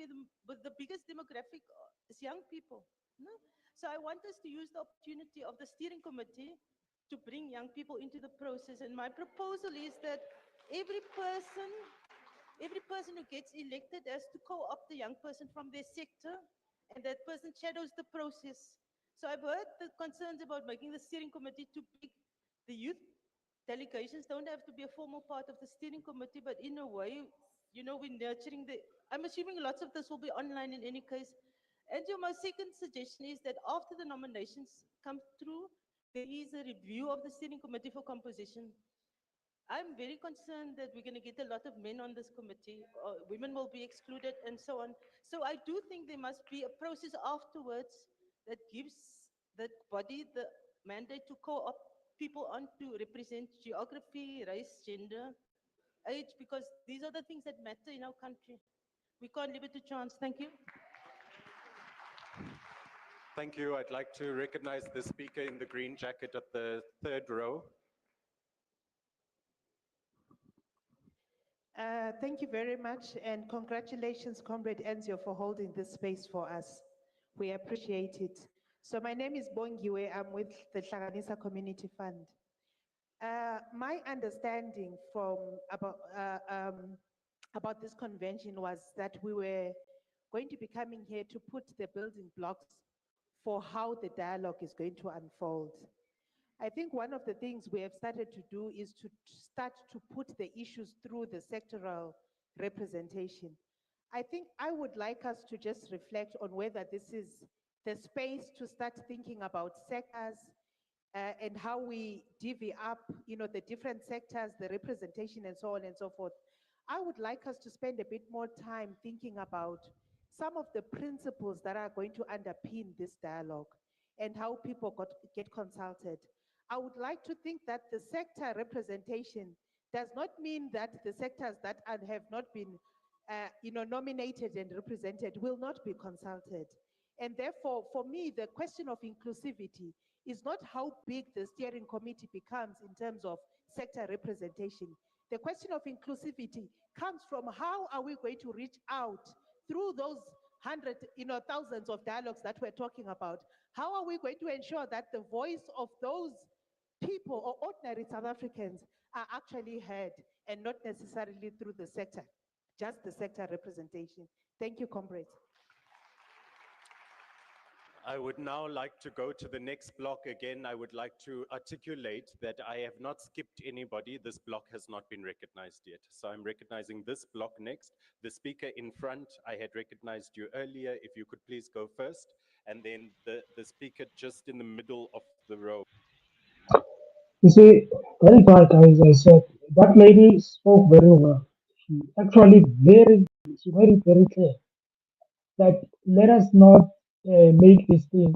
Speaker 22: with the biggest demographic is young people. No? So I want us to use the opportunity of the steering committee to bring young people into the process. And my proposal is that every person Every person who gets elected has to co-opt the young person from their sector, and that person shadows the process. So I've heard the concerns about making the steering committee too big. The youth delegations don't have to be a formal part of the steering committee, but in a way, we're nurturing the. I'm assuming lots of this will be online in any case. And my second suggestion is that after the nominations come through, there is a review of the steering committee for composition. I'm very concerned that we're going to get a lot of men on this committee, women will be excluded, and so on. So I do think there must be a process afterwards that gives that body the mandate to co-opt people on to represent geography, race, gender, age, because these are the things that matter in our country. We can't leave it to chance. Thank you.
Speaker 7: Thank you. I'd like to recognize the speaker in the green jacket at the third row.
Speaker 4: Thank you very much, and congratulations, Comrade Enzio, for holding this space for us. We appreciate it. So my name is Bongiwe. I'm with the Hlanganisa Community Fund. My understanding about this convention was that we were going to be coming here to put the building blocks for how the dialogue is going to unfold. I think one of the things we have started to do is to start to put the issues through the sectoral representation. I think I would like us to just reflect on whether this is the space to start thinking about sectors and how we divvy up, the different sectors, the representation, and so on and so forth. I would like us to spend a bit more time thinking about some of the principles that are going to underpin this dialogue and how people get consulted. I would like to think that the sector representation does not mean that the sectors that have not been nominated and represented will not be consulted. And therefore, for me, the question of inclusivity is not how big the steering committee becomes in terms of sector representation. The question of inclusivity comes from how are we going to reach out through those thousands of dialogues that we're talking about. How are we going to ensure that the voice of those people or ordinary South Africans are actually heard and not necessarily through the sector, just the sector representation? Thank you, comrades.
Speaker 7: I would now like to go to the next block again. I would like to articulate that I have not skipped anybody. This block has not been recognized yet. So I'm recognizing this block next. The speaker in front, I had recognized you earlier. If you could please go first. And then the speaker just in the middle of the row.
Speaker 1: You see, very bad, as I said, that lady spoke very well. She actually she made it very clear that let us not make this thing,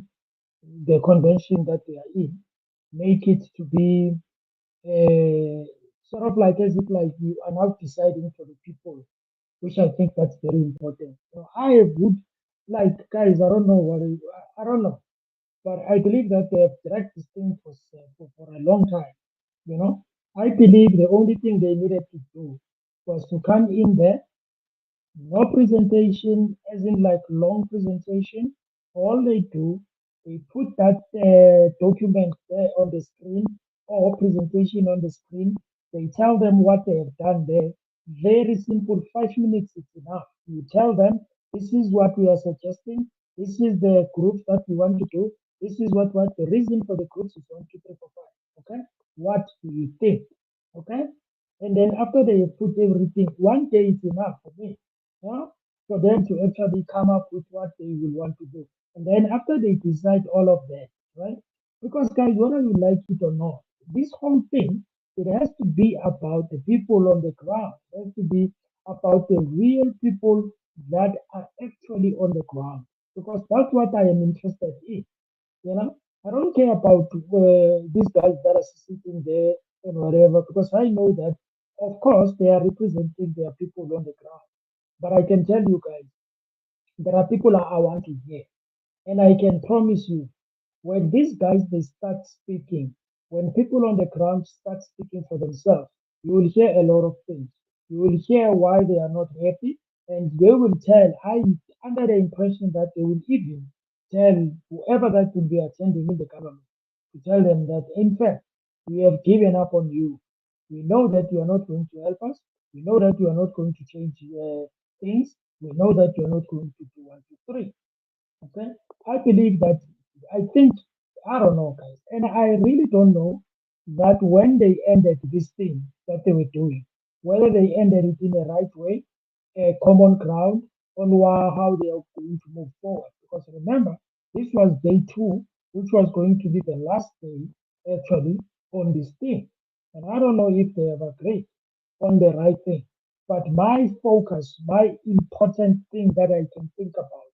Speaker 1: the convention that we are in, make it to be sort of like as if like you are now deciding for the people, which I think that's very important. I would like guys. I don't know what I don't know, but I believe that they have dragged this thing for a long time. I believe the only thing they needed to do was to come in there, no presentation, as in like long presentation. All they do, they put that document there on the screen or presentation on the screen. They tell them what they have done there. Very simple, 5 minutes is enough. You tell them this is what we are suggesting. This is the groups that we want to do. This is what the reason for the groups is 1, 2, 3, 4, 5. Okay, what do you think? Okay, and then after they put everything, one day is enough for me, yeah, for them to actually come up with what they will want to do. And then after they decide all of that, right? Because guys, whether you like it or not, this whole thing, it has to be about the people on the ground. It has to be about the real people that are actually on the ground. Because that's what I am interested in. I don't care about these guys that are sitting there and whatever, because I know that, of course, they are representing their people on the ground. But I can tell you guys, there are people I want to hear. And I can promise you, when these guys they start speaking, when people on the ground start speaking for themselves, you will hear a lot of things. You will hear why they are not happy, and they will tell. I'm under the impression that they will even tell whoever that will be attending in the government to tell them that in fact we have given up on you. We know that you are not going to help us. We know that you are not going to change things. We know that you are not going to do one, two, three. Okay, I believe that. I think I don't know, guys, and I really don't know that when they ended this thing that they were doing, whether they ended it in the right way, a common ground on how they are going to move forward. Because remember, this was day two, which was going to be the last day actually on this thing, and I don't know if they have agreed on the right thing. But my focus, my important thing that I can think about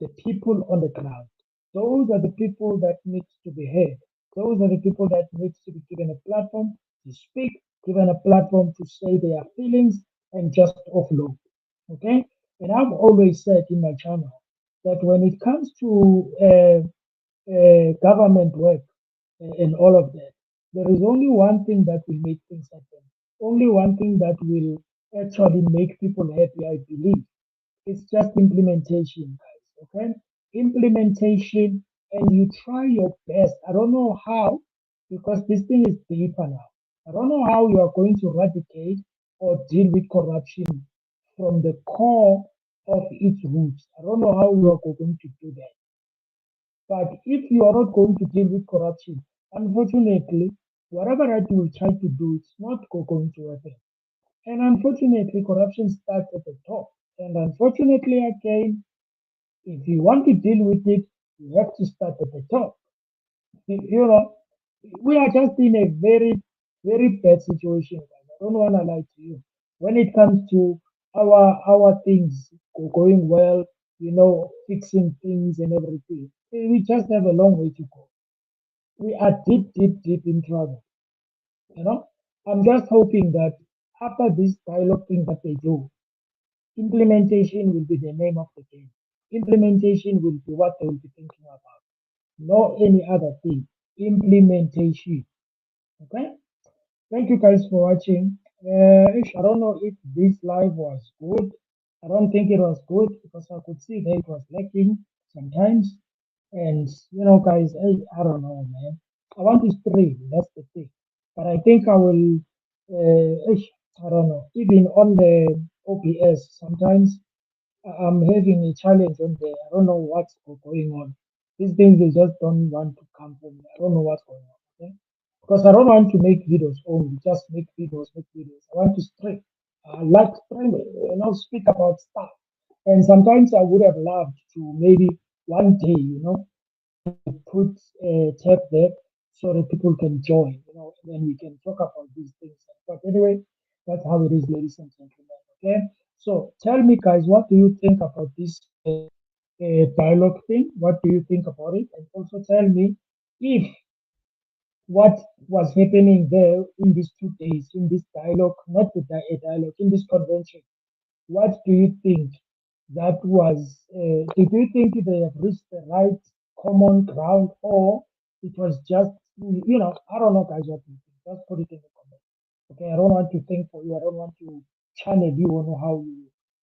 Speaker 1: the people on the ground. Those are the people that needs to be heard. Those are the people that needs to be given a platform to speak, given a platform to say their feelings and just offload. Okay? And I've always said in my channel that when it comes to government work and all of that, there is only one thing that will make things happen. Only one thing that will actually make people happy, I believe. It's just implementation, guys. Okay? Implementation, and you try your best. I don't know how, because this thing is deeper now. I don't know how you are going to eradicate or deal with corruption from the core of its roots. I don't know how you are going to do that. But if you are not going to deal with corruption, unfortunately, whatever that you will try to do, it's not going to happen. And unfortunately, corruption starts at the top. And unfortunately, again, if you want to deal with it, you have to start at the top. You know, we are just in a very, very bad situation. Guys. I don't want to lie to you. When it comes to our things going well, fixing things and everything, we just have a long way to go. We are deep, deep, deep in trouble. You know, I'm just hoping that after this dialogue thing that they do, implementation will be the name of the game. Implementation will be what they will be thinking about, not any other thing. Implementation. Okay? Thank you guys for watching. I don't know if this live was good. I don't think it was good because I could see that it was lacking sometimes. And guys, I don't know, man. I want to stream. That's the thing. But I think I will. I don't know. Even on the OBS, sometimes I'm having a challenge on there. I don't know what's going on. These things they just don't want to come from me. I don't know what's going on. Okay? Because I don't want to make videos only, just make videos, make videos. I want to stream. I like streaming, speak about stuff. And sometimes I would have loved to maybe one day, put a tab there so that people can join, then we can talk about these things. But anyway, that's how it is, ladies and gentlemen. Okay. So tell me, guys, what do you think about this dialogue thing? What do you think about it? And also tell me if what was happening there in these 2 days, in this dialogue, not the dialogue, in this convention, what do you think that was, did you think they have reached the right common ground or it was just, I don't know, guys, what you think. Just put it in the comments. Okay, I don't want to think for you. I don't want to channel you on how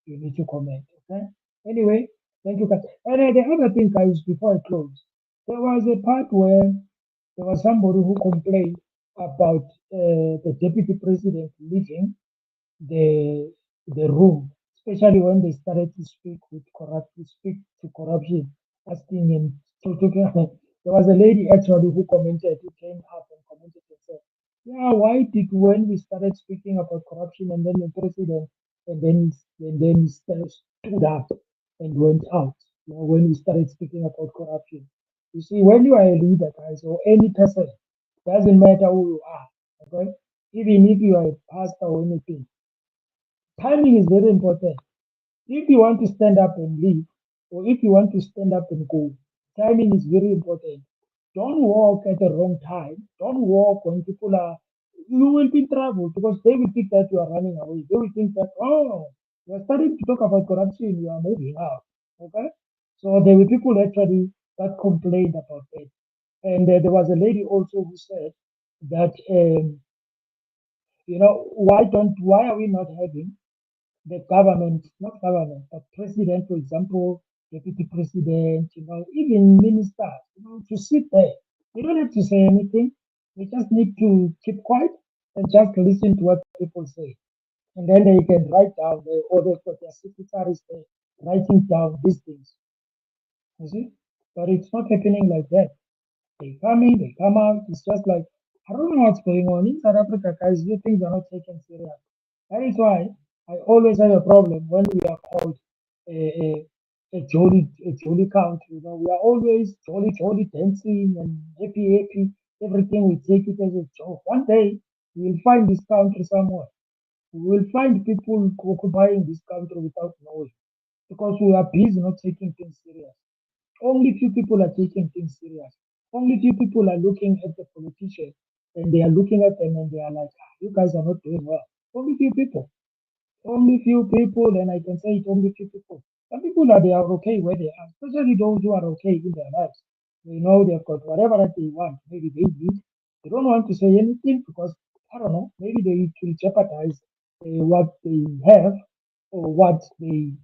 Speaker 1: you need to comment. Okay. Anyway, thank you, guys. And the other thing, guys, before I close, there was a part where there was somebody who complained about the deputy president leaving the room, especially when they started to speak to corruption, asking him to there was a lady actually who commented, who came up and commented and said, yeah, why did when we started speaking about corruption and then the president and then stood up and went out, when we started speaking about corruption. You see, when you are a leader, guys, or any person, doesn't matter who you are, okay? Even if you are a pastor or anything, timing is very important. If you want to stand up and leave, or if you want to stand up and go, timing is very important. Don't walk at the wrong time. Don't walk when people are, you will be in trouble because they will think that you are running away. They will think that, oh, you are starting to talk about corruption, you are moving out. Okay? So there were people actually that complained about it. And there was a lady also who said that, why are we not having the government, not government, but president, for example, deputy president, even ministers, to sit there. You don't have to say anything. You just need to keep quiet and just listen to what people say. And then they can write down, or they've got their secretaries there writing down these things. You see? But it's not happening like that. They come in, they come out. It's just like, I don't know what's going on. In South Africa, guys, these things are not taken serious. That is why I always have a problem when we are called a jolly country. You know, we are always jolly, jolly, dancing and happy, happy. Everything we take it as a joke. One day we will find this country somewhere. We will find people occupying this country without knowing because we are busy not taking things serious. Only few people are taking things serious. Only few people are looking at the politician and they are looking at them and they are like, ah, you guys are not doing well. Only few people. Only few people, and I can say it only few people. Some people are they are okay where they are, especially those who are okay in their lives. They know they've got whatever that they want. Maybe they need. They don't want to say anything because I don't know. Maybe they will jeopardize what they have or what they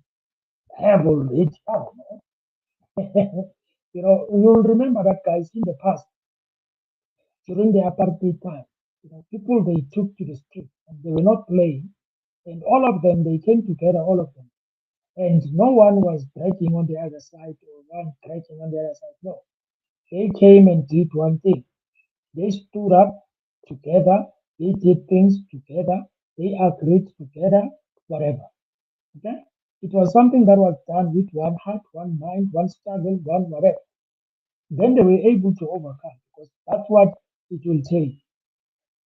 Speaker 1: have already. I don't know. You'll remember that guys in the past during the apartheid time. People they took to the street and they were not playing, and all of them they came together, all of them, and no one was dragging on the other side or one dragging on the other side. No, they came and did one thing. They stood up together. They did things together. They agreed together. Whatever. Okay. It was something that was done with one heart, one mind, one struggle, one whatever. Then they were able to overcome because that's what it will take.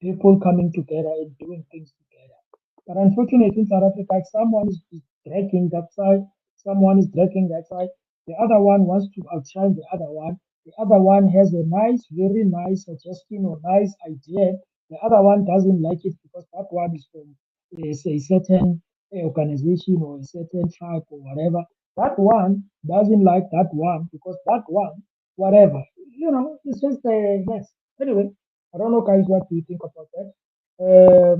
Speaker 1: People coming together and doing things together. But unfortunately, in South Africa, someone is dragging that side, someone is dragging that side. The other one wants to outshine the other one. The other one has a nice, very nice suggestion or nice idea. The other one doesn't like it because that one is from say, a certain organization or a certain tribe or whatever. That one doesn't like that one because that one, whatever. It's just a mess. Anyway, I don't know, guys, what do you think about that?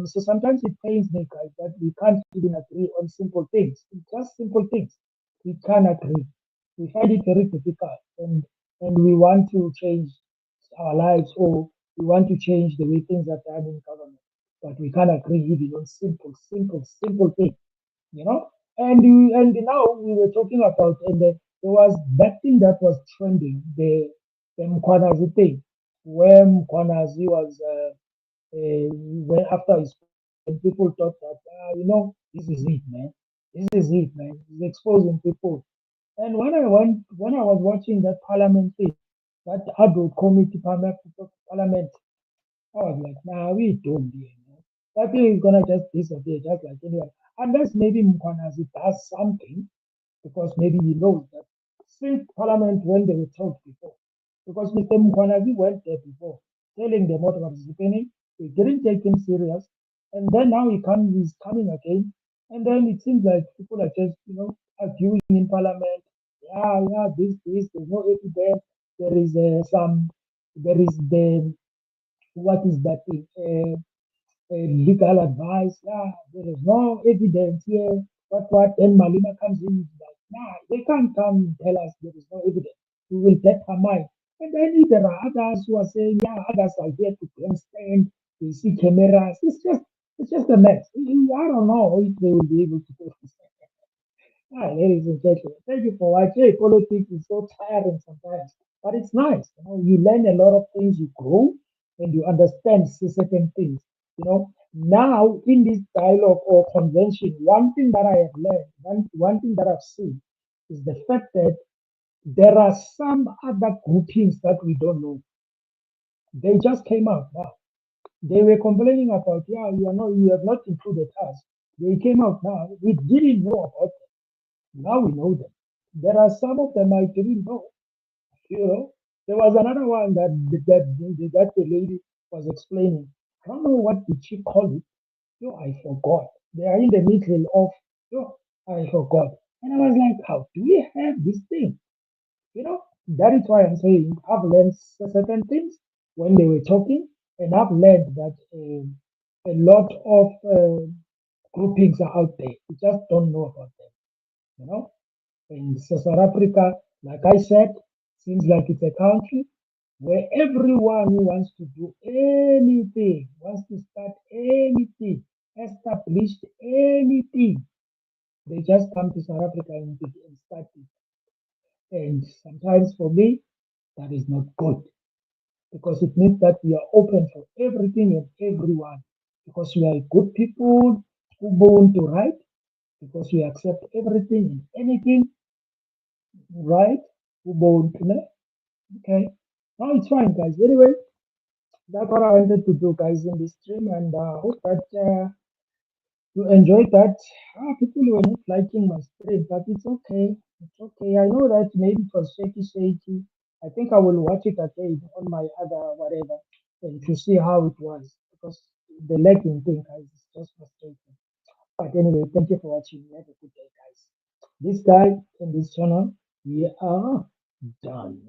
Speaker 1: So sometimes it pains me, guys, that we can't even agree on simple things. It's just simple things. We can't agree. We find it very difficult, and we want to change our lives or we want to change the way things are done in government, but we can't agree even on simple, simple, simple things. You know. And now we were talking about and there was that thing that was trending, the Mkwanazi thing, where Mkwanazi was. When after he spoke, and people thought that, this is it, man. This is it, man. He's exposing people. And when I was watching that parliament thing, that adult committee parliament, I was like, nah, we don't here, man. That thing is gonna just disappear, just like anyone. Unless maybe Mkwanazi does something because maybe he knows that since Parliament when they were told before, because Mr. Mkwanazi went there before, telling them what was happening, they didn't take him serious, and then now he's coming again, and then it seems like people are just, arguing in Parliament. Yeah, yeah, this, there's no evidence. There is there is what is that thing? Legal advice. Yeah, there is no evidence here. What? Then Malina comes in like, nah, they can't come and tell us there is no evidence. We will get her mind. And then there are others who are saying, yeah, others are here to grandstand. They see cameras. It's just a mess. I don't know if they will be able to do this. Hi, ladies and gentlemen, thank you for watching. Hey, politics is so tiring sometimes, but it's nice. You learn a lot of things, you grow, and you understand certain things. Now in this dialogue or convention, one thing that I have learned, one thing that I've seen, is the fact that there are some other groupings that we don't know. They just came out now. They were complaining about, yeah, you have not included us. They came out now. We didn't know about them. Now we know them. There are some of them I didn't know. There was another one that the lady was explaining. I don't know what did she call it. I forgot. They are in the middle of. I forgot. And I was like, how do we have this thing? That is why I'm saying I've learned certain things when they were talking, and I've learned that a lot of groupings are out there. We just don't know about them. You know. In South Africa, like I said, seems like it's a country where everyone who wants to do anything, wants to start anything, establish They just come to South Africa and start it. And sometimes for me, that is not good because it means that we are open for everything and everyone because we are good people who born to write because we accept everything and anything, right? Who born to know. Okay. No, it's fine, guys. Anyway, that's what I wanted to do, guys, in this stream, and hope that you enjoyed that. People were not liking my stream, but it's okay. It's okay. I know that maybe it was shaky. I think I will watch it again on my other whatever and to see how it was because the lagging thing, guys, is just frustrating. But anyway, thank you for watching. Have a good day, guys. This guy and this channel, we are done.